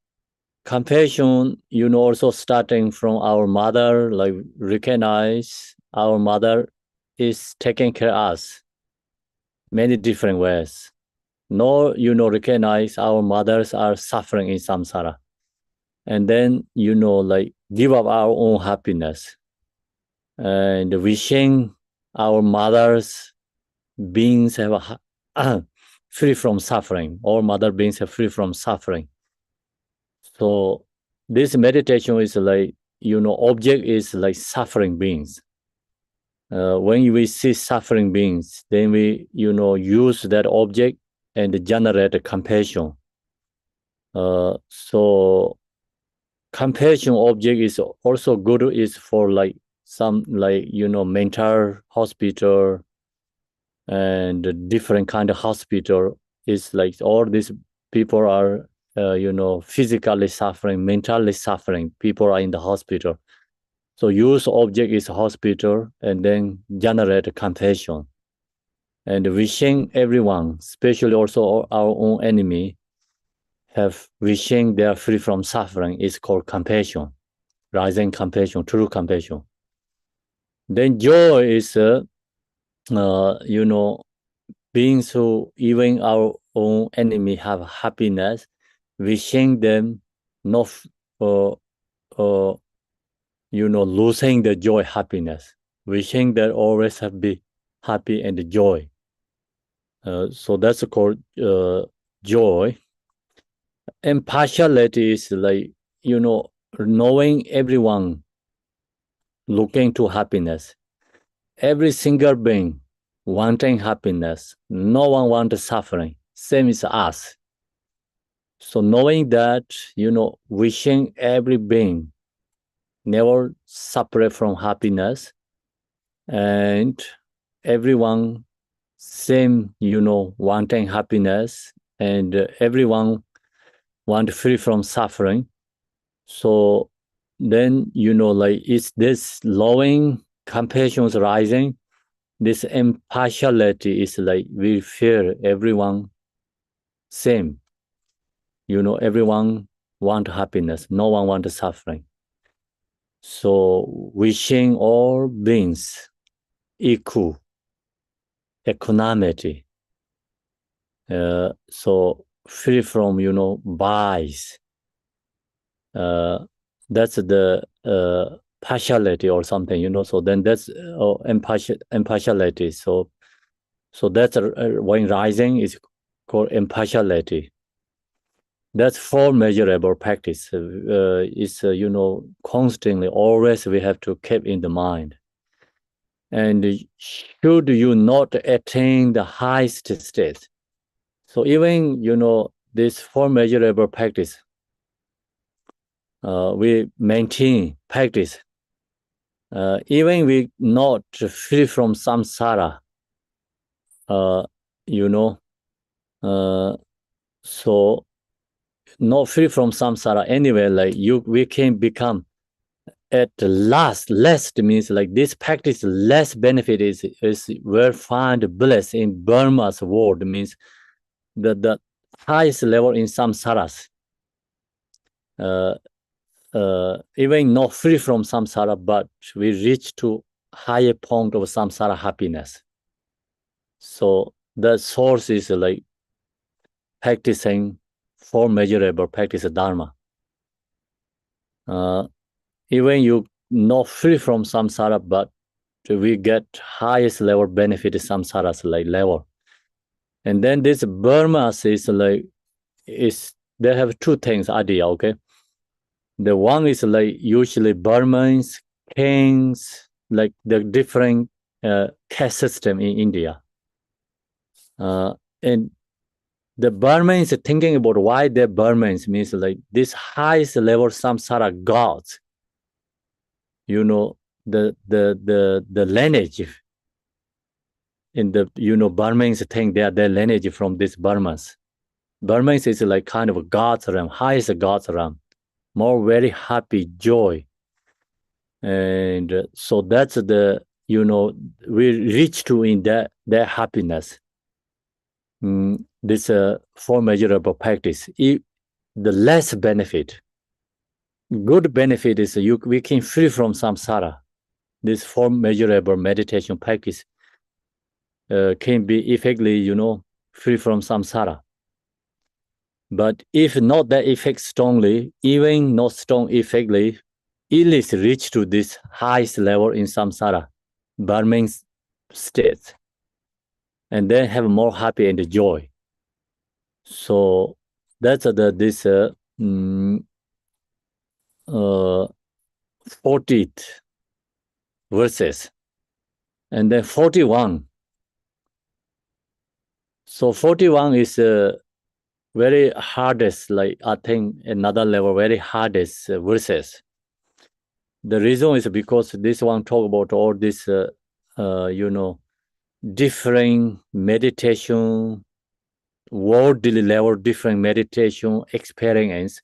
compassion, also starting from our mother, like recognize our mother is taking care of us many different ways. Nor, recognize our mothers are suffering in samsara. And then, like give up our own happiness. And wishing our mothers beings have free from suffering. All mother beings are free from suffering. So this meditation is like, object is like suffering beings. When we see suffering beings, then we, use that object and generate compassion. So compassion object is also good is for like some like mental hospital and different kind of hospital. Is like all these people are physically suffering, mentally suffering. People are in the hospital. So use object is hospital and then generate compassion. And wishing everyone, especially also our own enemy, have wishing they are free from suffering is called compassion, rising compassion, true compassion. Then joy is, beings who even our own enemy have happiness, wishing them not, losing the joy, happiness, wishing that always be happy and joy. So that's called joy. Impartiality is like, knowing everyone looking to happiness. Every single being wanting happiness. No one wants suffering. Same as us. So knowing that, wishing every being never separate from happiness, and everyone same, wanting happiness, and everyone want free from suffering. So then, it's this loving compassion is rising. This impartiality is like we fear everyone same. Everyone want happiness. No one want suffering. So wishing all beings equal, equanimity. So free from, bias. That's the partiality or something, so then that's impartiality. So that's when rising is called impartiality. That's four measurable practice. It's, constantly, always we have to keep in the mind. And should you not attain the highest state, so even, this four measurable practice, we maintain practice. Even we not free from samsara, so not free from samsara anyway, like we can become at the last means like this practice less benefit is where find bliss in Burma's world, means the highest level in samsaras. Even not free from samsara, but we reach to higher point of samsara happiness. So the source is like practicing four measurable practice dharma. Even you not free from samsara, but we get highest level benefit samsaras like level. And then this Burmas is like, they have two things idea, okay? The one is like usually Burmans, kings, like the different caste system in India. And the Burmans thinking about why they're Burmans means like this highest level samsara gods, the lineage in the, Burmans think they are their lineage from this Burmans. Burmans is like kind of a God's realm, highest God's realm, more very happy, joy. And so that's the, we reach to in that happiness. This four measurable practice. The less benefit, good benefit is we can free from samsara. This four measurable meditation practice can be effectively, free from samsara. But if not that effect strongly, even not strong effectively, at least reach to this highest level in samsara, Burning state, and then have more happy and joy. So that's this 40th verses, and then 41. So 41 is very hardest, like I think another level, very hardest verses. The reason is because this one talk about all this, different meditation, worldly level, different meditation experience,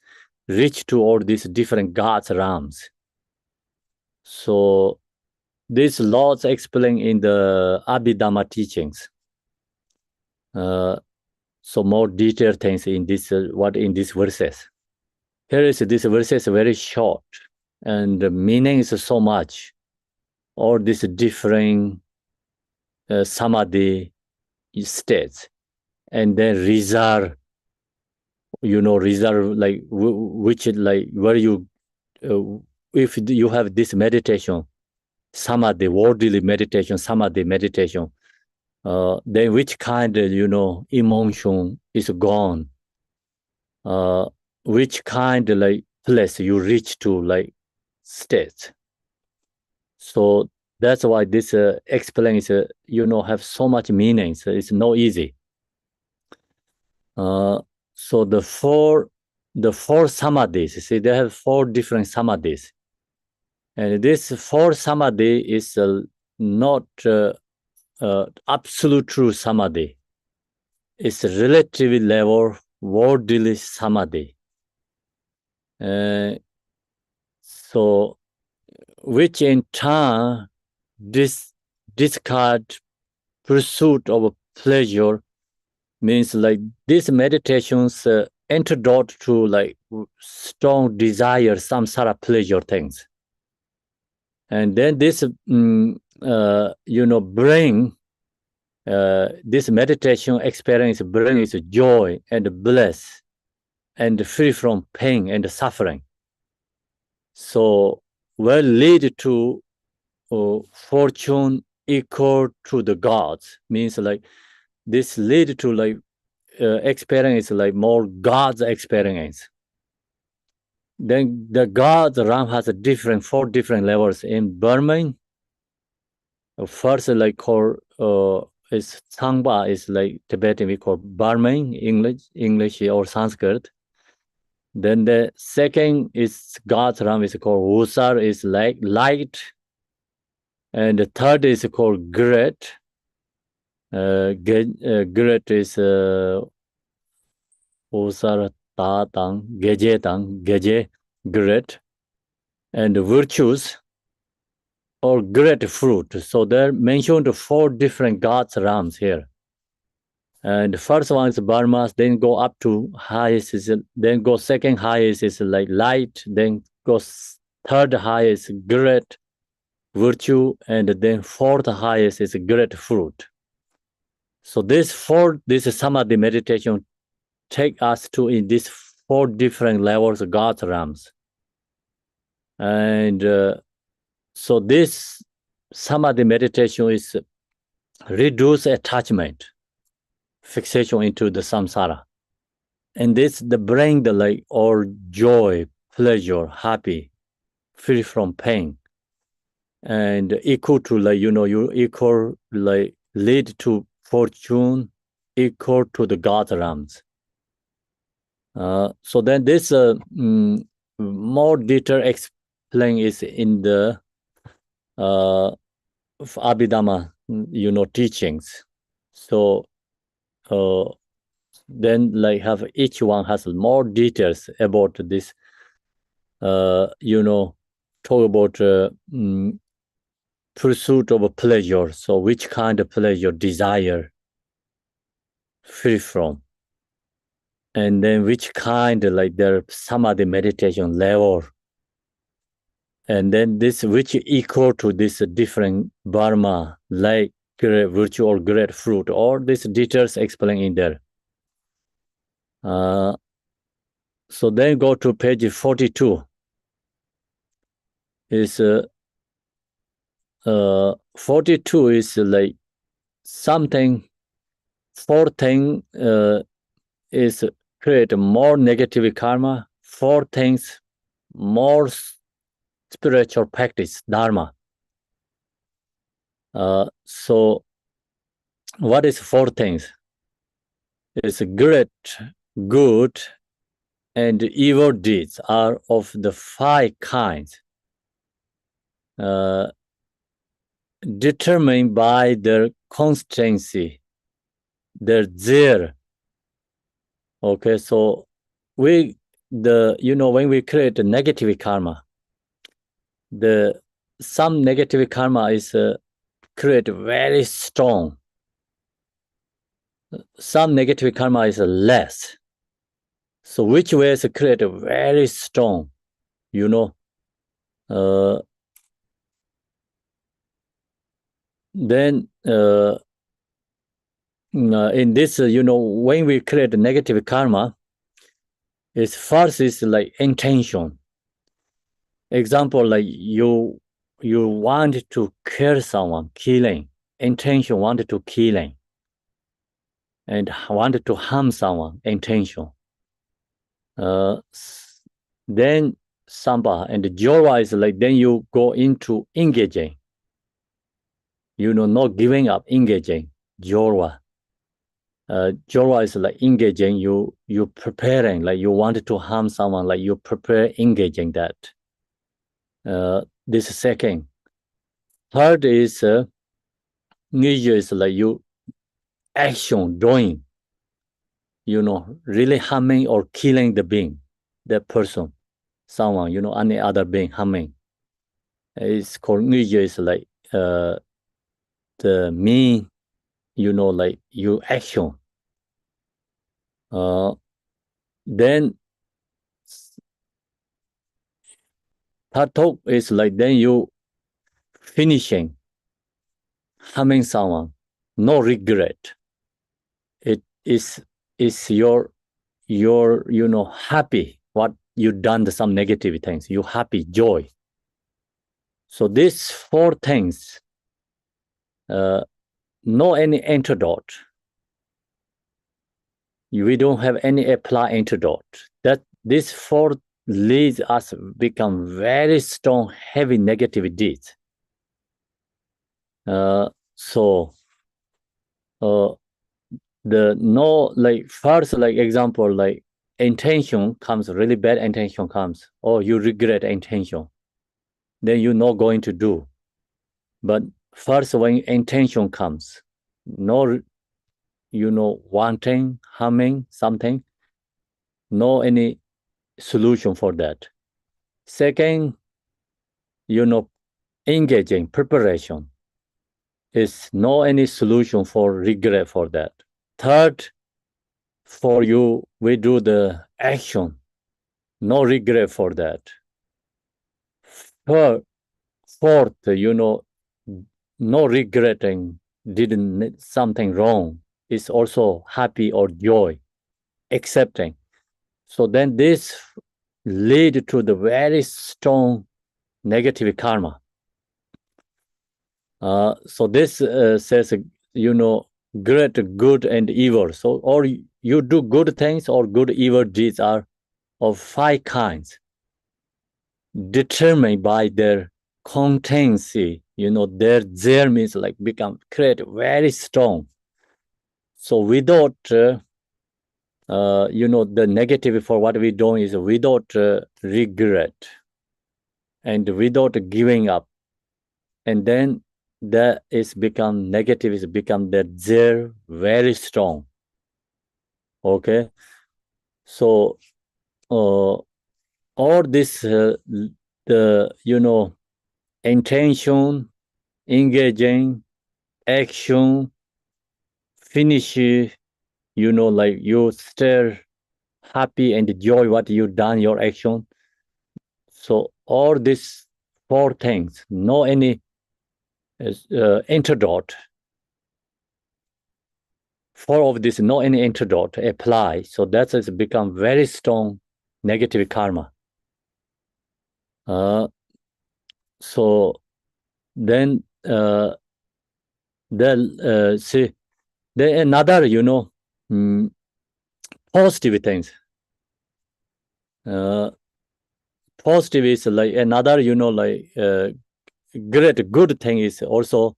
reach to all these different God's realms. So these laws explained in the Abhidhamma teachings. So more detailed things in this, in these verses. Here is this verses very short, and the meaning is so much. All these different samadhi states, and then reserve reserve, like which like where you if you have this meditation, samadhi, worldly meditation, samadhi meditation, then which kind of emotion is gone, which kind of like place you reach to, like state. So that's why this explains have so much meaning. So it's not easy. So the four samadhis, see, they have 4 different samadhis, and this 4 samadhi is not absolute true samadhi. It's a relative level worldly samadhi. So which in turn discard pursuit of pleasure, means like this meditation's antidote to like strong desire, samsara pleasure things. And then this bring this meditation experience brings joy and bliss and free from pain and suffering. So will lead to fortune equal to the gods, means like this lead to like experience like more God's experience. Then the God's realm has a 4 different levels in Burman. First, like called is Sangba, is like Tibetan we call Burman, English or Sanskrit. Then the second is God's realm is called Usar, is like light, and the third is called Great. Great is Usar Tatang, Geje, great, and virtues or great fruit. So they're mentioned 4 different God's realms here. And the first one is Burma, then go up to highest, then go second highest is like light, then goes third highest great virtue, and then 4th highest is great fruit. So this samadhi meditation take us to in these 4 different levels of God's realms. And so this samadhi meditation is reduce attachment, fixation into the samsara. And this the bring the like all joy, pleasure, happy, free from pain. And equal to like, you equal like lead to fortune, equal to the God's realms. So then this more detail explain is in the Abhidhamma, teachings. So then like have each one has more details about this, talk about pursuit of pleasure. So which kind of pleasure desire free from, and then which kind like their samadhi meditation level, and then this which equal to this different Burma, like great virtue or great fruit, all these details explained in there. So then go to page 42. Is 42 is like something 4 things is create more negative karma, 4 things more spiritual practice, dharma. So what is 4 things? It's great, good, and evil deeds are of the 5 kinds, determined by their constancy, their zir. Okay, so when we create a negative karma, some negative karma is create very strong. Some negative karma is less. So which way is create very strong, then in this, when we create negative karma, is first is like intention. Example, like you want to kill someone, killing. Intention wanted to killing. And wanted to harm someone, intention. Then samba and jorwa is like then you go into engaging. Not giving up, engaging. Jorwa. Jorwa is like engaging, you preparing, like you wanted to harm someone, like you prepare engaging that. This is second. Third is Nija is like you action, doing, really harming or killing the being, that person, someone, any other being harming. It's called Nija is like the mean, like you action. Then Tatok is like then you finishing, harming someone, no regret. It is your happy what you done some negative things. You happy, joy. So these four things, no any antidote. We don't have any apply antidote. That these four leads us become very strong, heavy negative deeds. So the no, like first, like example, like intention comes, really bad intention comes, or you regret intention, then you're not going to do. But first, when intention comes, no, wanting, harming something, no any solution for that. Second, engaging, preparation is no any solution for regret for that. Third, for you, we do the action, no regret for that. Fourth, no regretting, didn't something wrong, is also happy or joy, accepting. So then this lead to the very strong negative karma. So this says, great, good, and evil. So, or you do good things or good evil deeds are of 5 kinds, determined by their constancy. Their means like become create very strong. So without, the negative for what we do is without regret and without giving up, and then that is become negative, is become that they're very strong. Okay, so all this the intention, engaging, action, finish, like you still happy and joy what you done, your action. So all these 4 things, no any antidote. 4 of this, no any antidote apply. So that has become very strong negative karma. So then see, then another, positive things. Positive is like another, like great good thing is also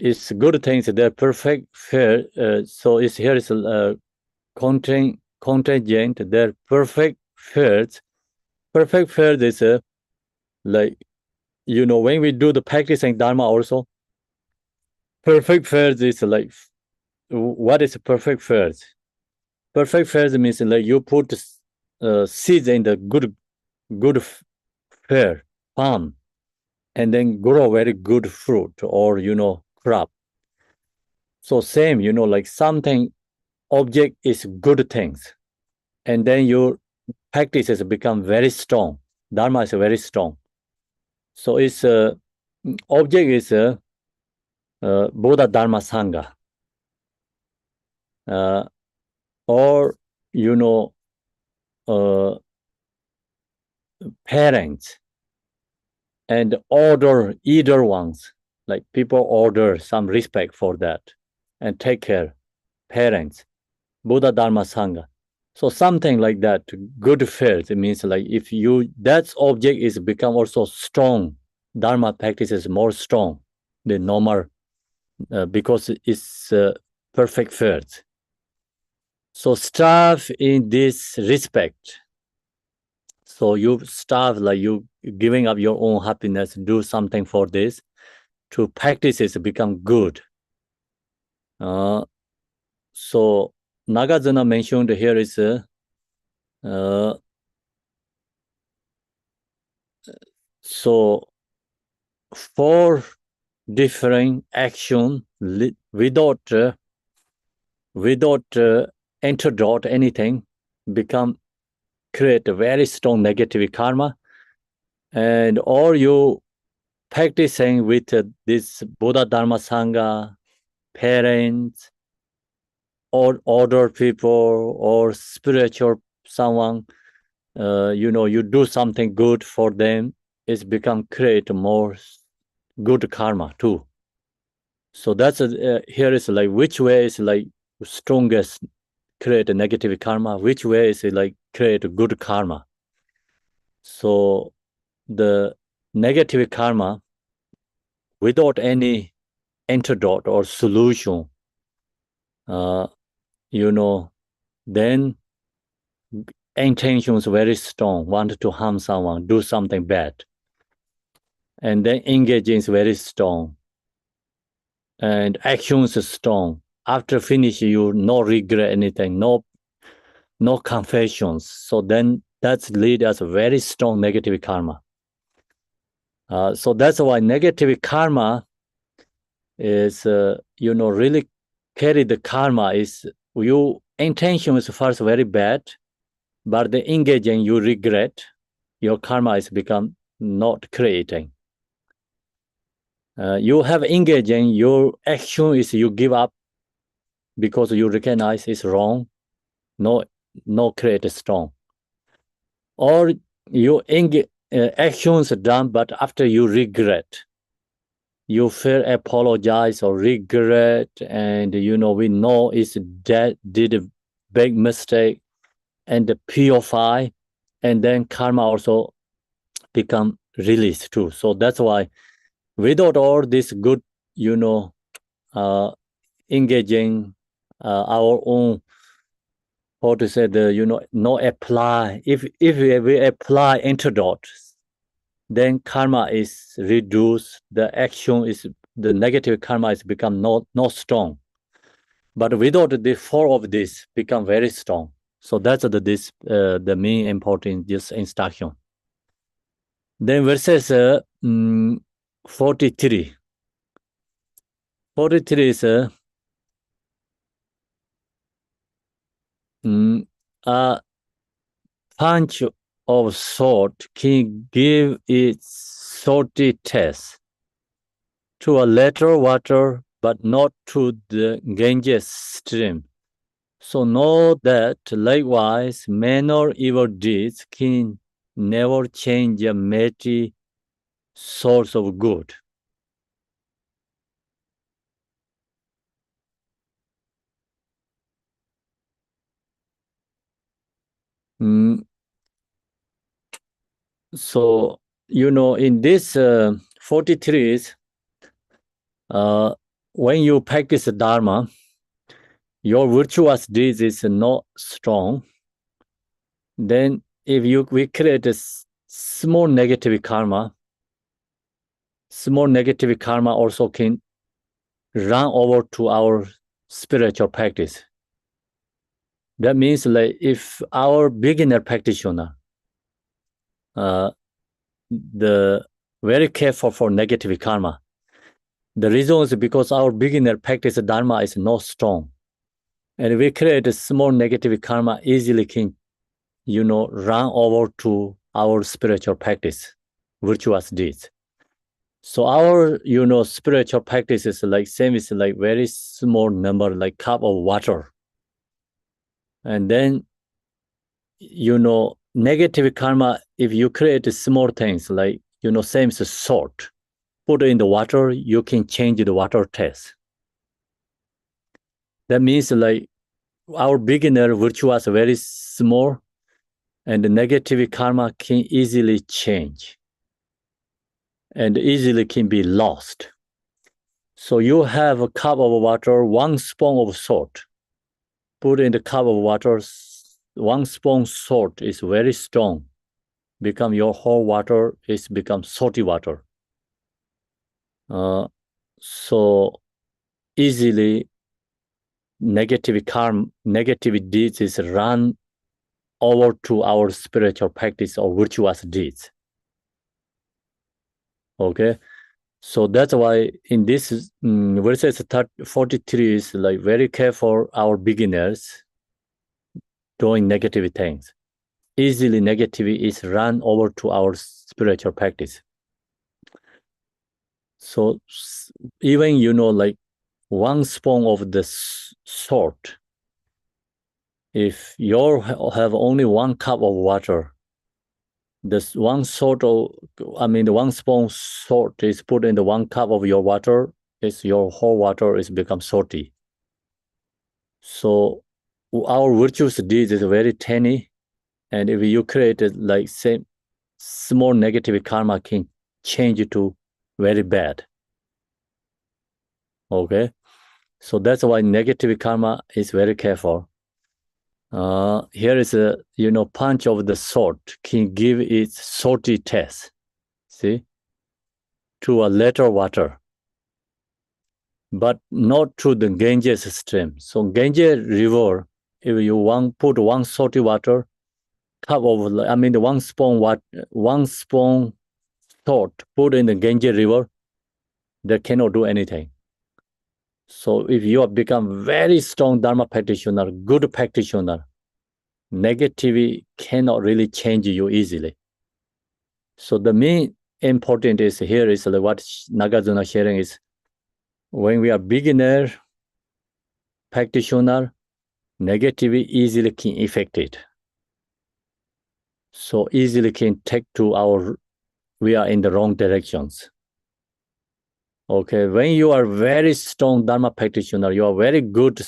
it's good things, they're perfect fair. So it's here is contingent, they're perfect fairs. Perfect fair is like, when we do the practicing Dharma also, perfect fairs is like, what is perfect fairs? Perfect fairs means like you put seeds in the good fair palm, and then grow very good fruit or crop. So same, like something object is good things, and then your practice has become very strong. Dharma is very strong. So it's object is Buddha Dharma Sangha, or parents, and order either ones, like people order some respect for that and take care. Parents, Buddha Dharma Sangha. So something like that, good faith. It means like if that object is become also strong, Dharma practice is more strong than normal because it's perfect faith. So strive in this respect. So you strive like you giving up your own happiness, do something for this, to practice it become good. So Nagarjuna mentioned here is so 4 different action without antidote anything become create a very strong negative karma, and or you practicing with this Buddha Dharma Sangha, parents, or other people, or spiritual someone, you do something good for them, it's become create more good karma too. So that's here is like which way is like strongest create a negative karma, which way is like create a good karma. So the negative karma without any antidote or solution, then intentions very strong, want to harm someone, do something bad, and then engaging is very strong, and actions is strong. After finish, you no regret anything, no confessions. So then that's lead us a very strong negative karma. So that's why negative karma is, really carry the karma is you intention is first very bad, but the engaging you regret, your karma is become not creating. You have engaging, your action is you give up because you recognize it's wrong, no create strong. Or you actions done, but after you regret, you feel apologize or regret, and we know it's that did a big mistake, and purify, and then karma also become released too. So that's why without all this good, engaging our own, how to say, no apply. If we apply antidote, then karma is reduced. The action is, the negative karma is become not strong. But without the 4 of this become very strong. So that's the main important this instruction. Then verses 43. 43 is a punch of salt can give its salty taste to a little water, but not to the Ganges stream. So know that likewise, men or evil deeds can never change a mighty source of good. So, in this 43 is, when you practice Dharma, your virtuous deeds is not strong. Then if we create a small negative karma also can run over to our spiritual practice. That means like if our beginner practitioner, the very careful for negative karma, the reason is because our beginner practice Dharma is not strong. And we create a small negative karma easily can, run over to our spiritual practice, virtuous deeds. So our, spiritual practice is like same is like very small number, like cup of water. And then, negative karma, if you create small things like, same as salt, put it in the water, you can change the water taste. That means like our beginner virtue is very small and the negative karma can easily change and easily can be lost. So you have a cup of water, 1 spoon of salt. Put in the cup of water, 1 spoon salt is very strong. Become your whole water is become salty water. So easily negative karma, negative deeds is run over to our spiritual practice or virtuous deeds. Okay, so that's why in this verses 43 is like very careful our beginners doing negative things. Easily negative is run over to our spiritual practice. So even like 1 spoon of the salt, if you have only 1 cup of water, this 1 the 1 spoon salt is put in the 1 cup of your water, is your whole water is become salty. So our virtuous deeds is very tiny, and if you create it like same small negative karma can change it to very bad. Okay, so that's why negative karma is very careful. Here is a punch of the salt can give its salty taste, see, to a little water, but not to the Ganges stream. So Ganges river, if you put 1 salty water, cup of the 1 spoon 1 spoon salt put in the Ganges river, they cannot do anything. So if you have become very strong Dharma practitioner, good practitioner, negativity cannot really change you easily. So the main important is here is what Nagarjuna sharing is when we are beginner practitioner, negativity easily can affect it. So easily can take to we are in the wrong directions. Okay, when you are very strong Dharma practitioner, you are very good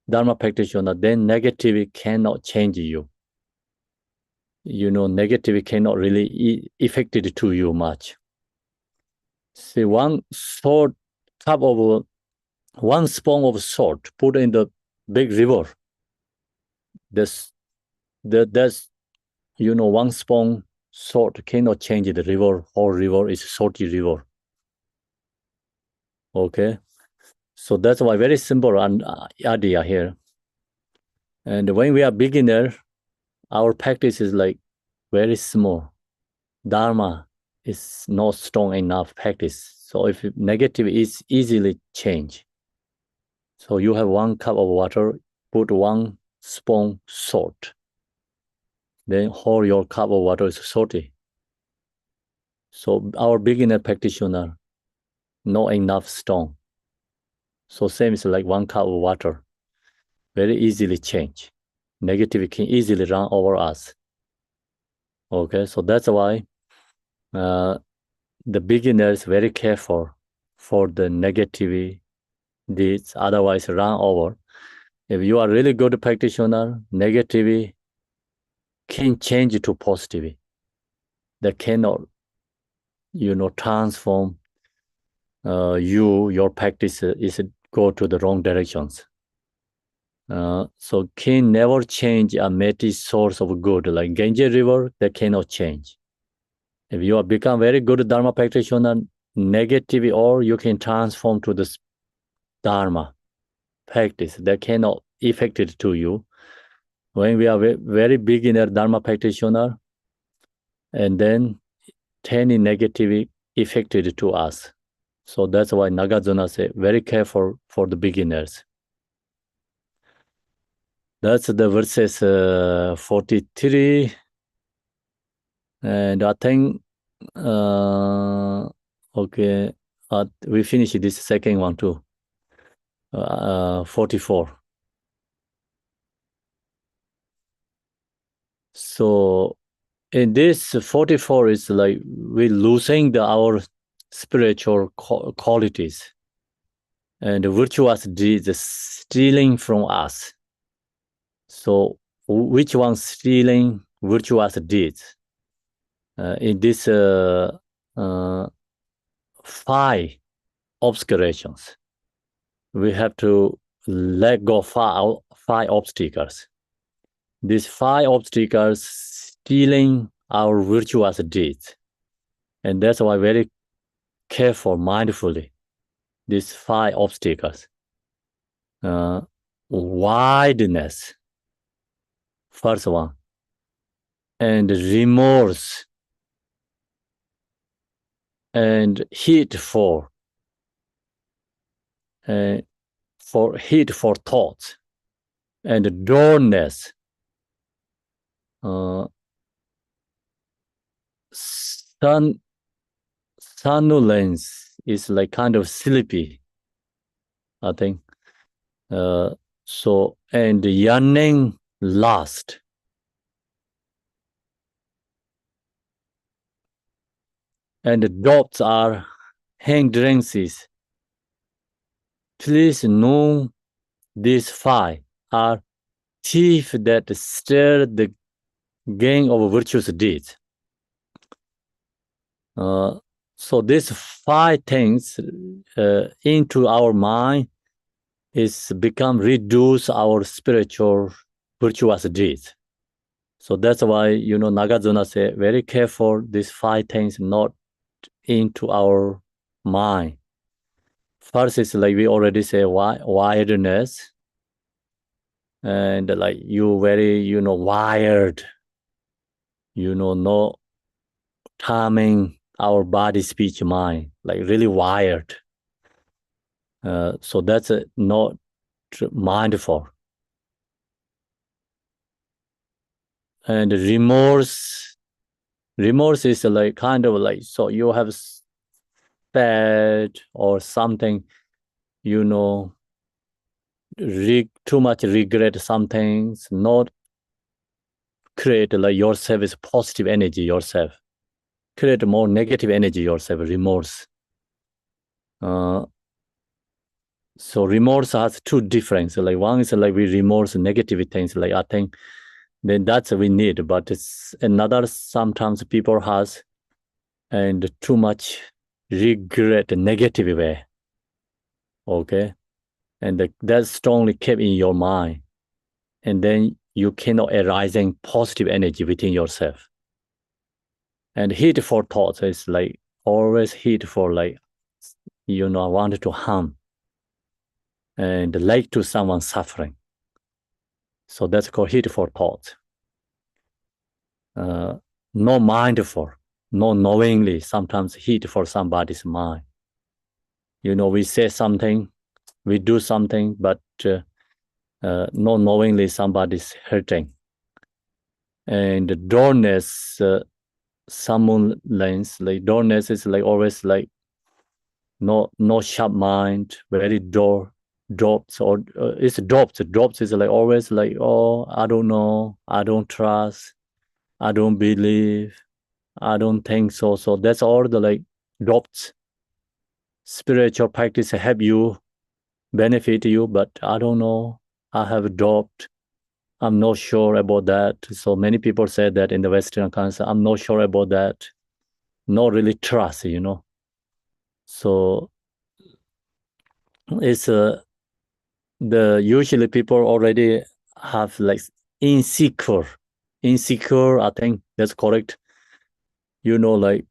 Dharma practitioner, then negativity cannot change you. Negativity cannot really affect it to you much. See, 1 spoon of salt put in the big river. That's 1 spoon salt cannot change the river. Whole river is salty river. Okay, so that's why very simple idea here. And when we are beginner, our practice is like very small. Dharma is not strong enough practice. So if negative is easily change. So you have 1 cup of water, put 1 spoon salt. Then whole your cup of water is salty. So our beginner practitioner, not enough strong. So same is like 1 cup of water, very easily change. Negative can easily run over us. Okay, so that's why the beginner is very careful for the negative deeds, otherwise run over. If you are really good practitioner, negative can change to positive. That cannot, transform your practice is go to the wrong directions. So can never change a meti source of good, like Ganges river, that cannot change. If you have become very good Dharma practitioner, negative or you can transform to the Dharma practice that cannot affect it to you. When we are very beginner Dharma practitioner, and then tiny negative affected to us. So that's why Nagarjuna say very careful for the beginners. That's the verses 43. And I think Okay. We finish this second one too. 44. So in this 44 is like we're losing our spiritual qualities, and virtuous deeds stealing from us. So which one stealing virtuous deeds? In this 5 obscurations, we have to let go 5 obstacles. These 5 obstacles stealing our virtuous deeds. And that's why very careful, mindfully, these 5 obstacles. Wideness, first one. And remorse. And hateful. For hateful thoughts. And dullness. Somnolence is like kind of sleepy, I think. So, and yearning lust. And the doubts are hindrances. Please know these 5 are chief that stir the gain of virtuous deeds. So these 5 things into our mind is become reduce our spiritual virtuous deeds. So that's why, Nagarjuna say, very careful, these 5 things not into our mind. First is like we already say, wiredness. And like you very, wired, no timing our body, speech, mind, like really wired. So that's not mindful. And remorse is like kind of like, so you have bad or something, too much regret some things, not create like yourself is positive energy yourself, create more negative energy yourself, remorse. So remorse has 2 difference. Like one is like we remorse negative things, like I think then that's we need, but it's another sometimes people has and too much regret negative way. Okay. And that's strongly kept in your mind. And then you cannot arising positive energy within yourself. And hateful thoughts is like always hateful, like, wanted to harm and like to someone suffering. So that's called hateful thoughts. No mindful, no knowingly, sometimes hateful somebody's mind. We say something, we do something, but not knowingly somebody's hurting. And dullness, somnolence, like dullness is like always like no sharp mind, very dull, drops, or it's drops. Drops is like always like, oh, I don't know, I don't trust, I don't believe, I don't think so. So that's all the like drops. Spiritual practice help you, benefit you, but I don't know, I have dropped. I'm not sure about that. So many people say that in the Western culture, I'm not sure about that. Not really trust, So it's usually people already have like insecure, I think that's correct. Like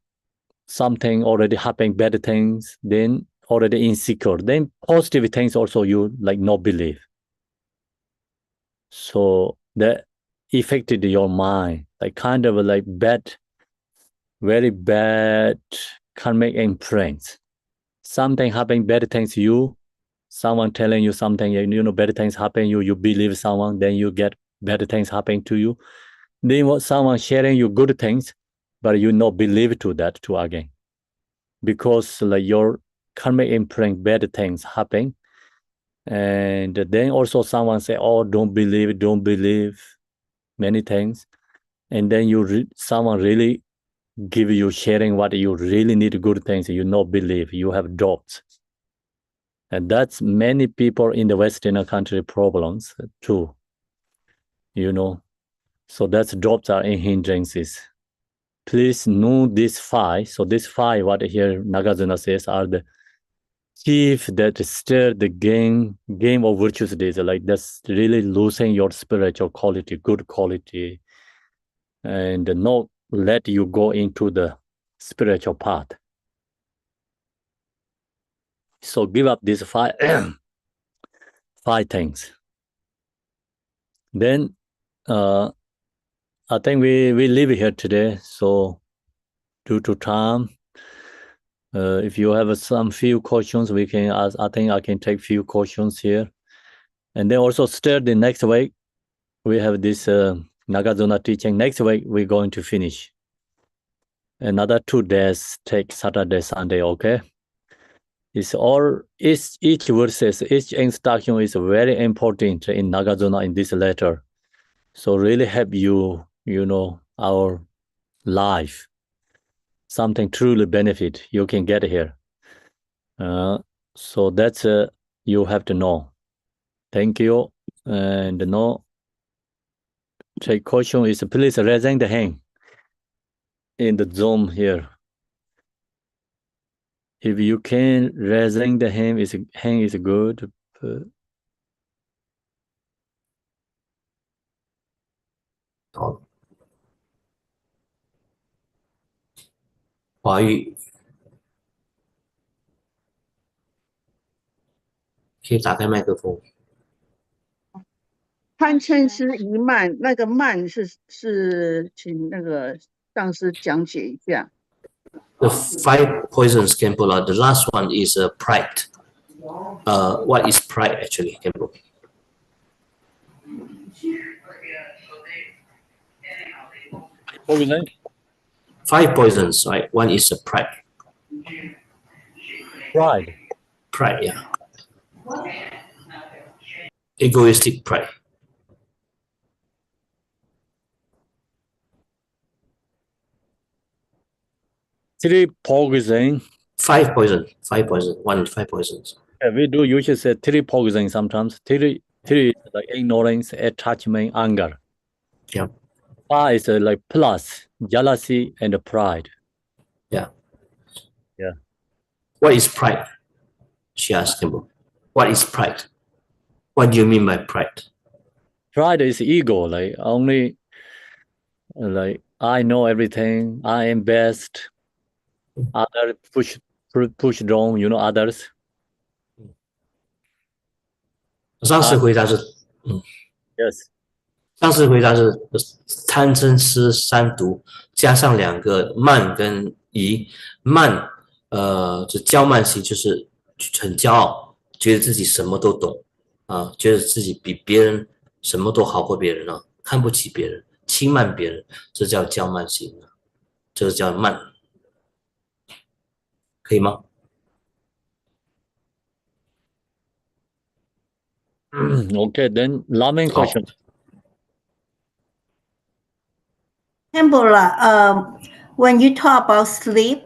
something already happening, bad things, then already insecure. Then positive things also you like not believe. So that affected your mind, like kind of like bad, very bad karmic imprints. Something happening, bad things to you, someone telling you something, bad things happen, you believe someone, then you get bad things happening to you. Then what someone sharing you good things, but you not believe to that too again, because like your karmic imprint, bad things happen, and then also someone say, oh, don't believe many things, and then someone really give you sharing what you really need, good things, you not believe, you have doubts. And that's many people in the Western country problems too, So that's doubts are in hindrances. Please know this 5. So this 5, what here Nagarjuna says, are the chief that stir the game of virtuous days. Like that's really losing your spiritual quality, good quality, and not let you go into the spiritual path. So give up these 5 5 things. Then I think we leave here today. So due to time, if you have some few questions, we can ask. I think I can take few questions here. And then also start the next week. We have this Nagarjuna teaching. Next week, we're going to finish. Another 2 days, take Saturday, Sunday, okay? It's all, each verses, each instruction is very important in Nagarjuna in this letter. So really help you, our life. Something truly benefit you can get here. So that's you have to know. Thank you. And no, take question is please raising the hand in the Zoom here. If you can raising the hand is good. Why可以打开麦克风。贪嗔痴疑慢，那个慢是请那个上师讲解一下。The 5 poisons, Khenpo. The last one is pride. What is pride actually, Khenpo? Poison? 5 poisons, right? One is pride. Pride. Pride, yeah. Egoistic pride. Three poison. 5 poison. 5 poison. 5 poisons. Yeah, we do usually say 3 poison sometimes. 3 like ignorance, attachment, anger. Yeah. 5 is like plus jealousy and pride. Yeah. Yeah. What is pride? She asked him. What is pride? What do you mean by pride? Pride is ego, like only like I know everything, I am best. Others push down, others. 上次回答是 Yes. 上次回答是贪嗔痴三毒加上2个慢跟疑。慢就骄慢心，就是很骄傲，觉得自己什么都懂啊，觉得自己比别人什么都好过别人啊，看不起别人，轻慢别人，这叫骄慢心，这个叫慢，可以吗Okay, then Lamin question. Khenpo, when you talk about sleep,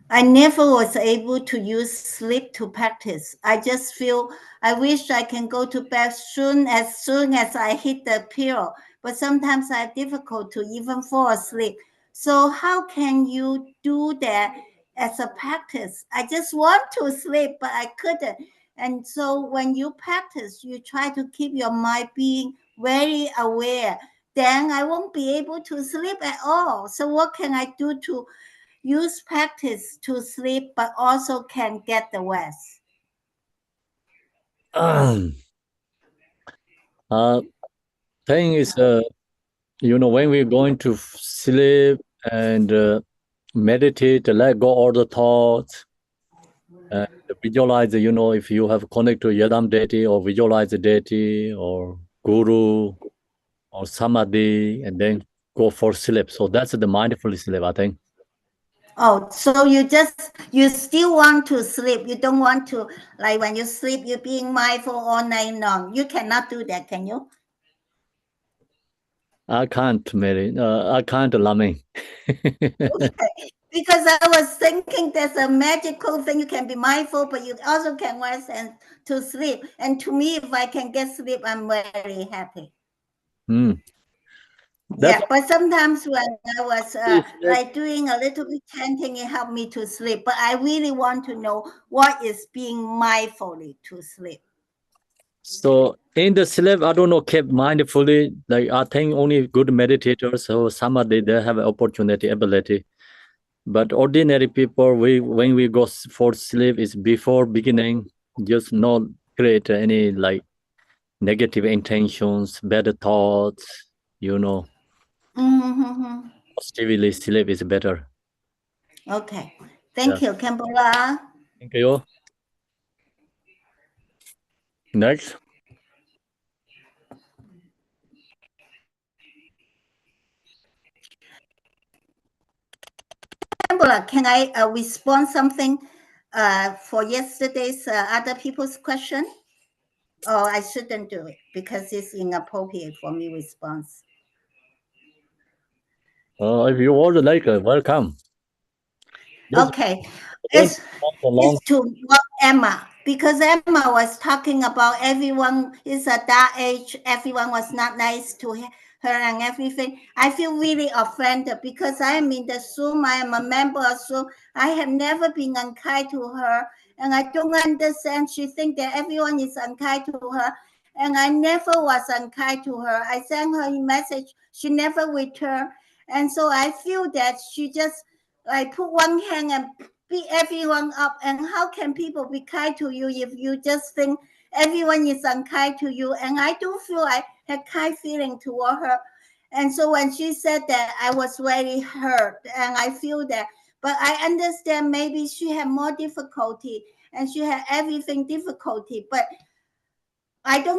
I never was able to use sleep to practice. I just feel I wish I can go to bed soon as I hit the pillow, but sometimes I have difficult to even fall asleep. So how can you do that as a practice? I just want to sleep, but I couldn't. And so when you practice, you try to keep your mind being very aware. Then I won't be able to sleep at all. So what can I do to use practice to sleep, but also can get the rest? Thing is, when we're going to sleep and meditate, let go all the thoughts, and visualize, if you have connect to Yadam deity or visualize the deity or guru or samadhi, and then go for sleep. So that's the mindful sleep, I think. Oh, so you still want to sleep. You don't want to, like when you sleep, you're being mindful all night long. You cannot do that, can you? I can't, Mary. I can't, Lami. Okay. Because I was thinking there's a magical thing. You can be mindful, but you also can rest and to sleep. And to me, if I can get sleep, I'm very happy. That's Yeah, but sometimes when I was that- like doing a little bit chanting, it helped me to sleep. But I really want to know what is being mindfully to sleep. so in the sleep, I don't know, kept mindfully. Like I think only good meditators, so somebody they have opportunity, ability. But ordinary people, when we go for sleep, is before beginning, just not create any like negative intentions, bad thoughts. Mm-hmm. Positively sleep is better. Okay. Thank you, Khenpo. Thank you. Next. Khenpo, can I respond something for yesterday's other people's question? Or I shouldn't do it because it's inappropriate for me response. If you want like, welcome. Just Okay. don't It's talk for long. to Emma, because Emma was talking about everyone is at that age, everyone was not nice to her and everything. I feel really offended because I am in the Zoom, I am a member of Zoom. I have never been unkind to her, and I don't understand. She thinks that everyone is unkind to her, and I never was unkind to her. I sent her a message, she never returned, and so I feel that she just like put one hand and beat everyone up. And how can people be kind to you if you just think everyone is unkind to you? And I don't feel I had kind feeling toward her. And so when she said that, I was very hurt, and I feel that. But I understand maybe she had more difficulty and she had everything difficulty. But I don't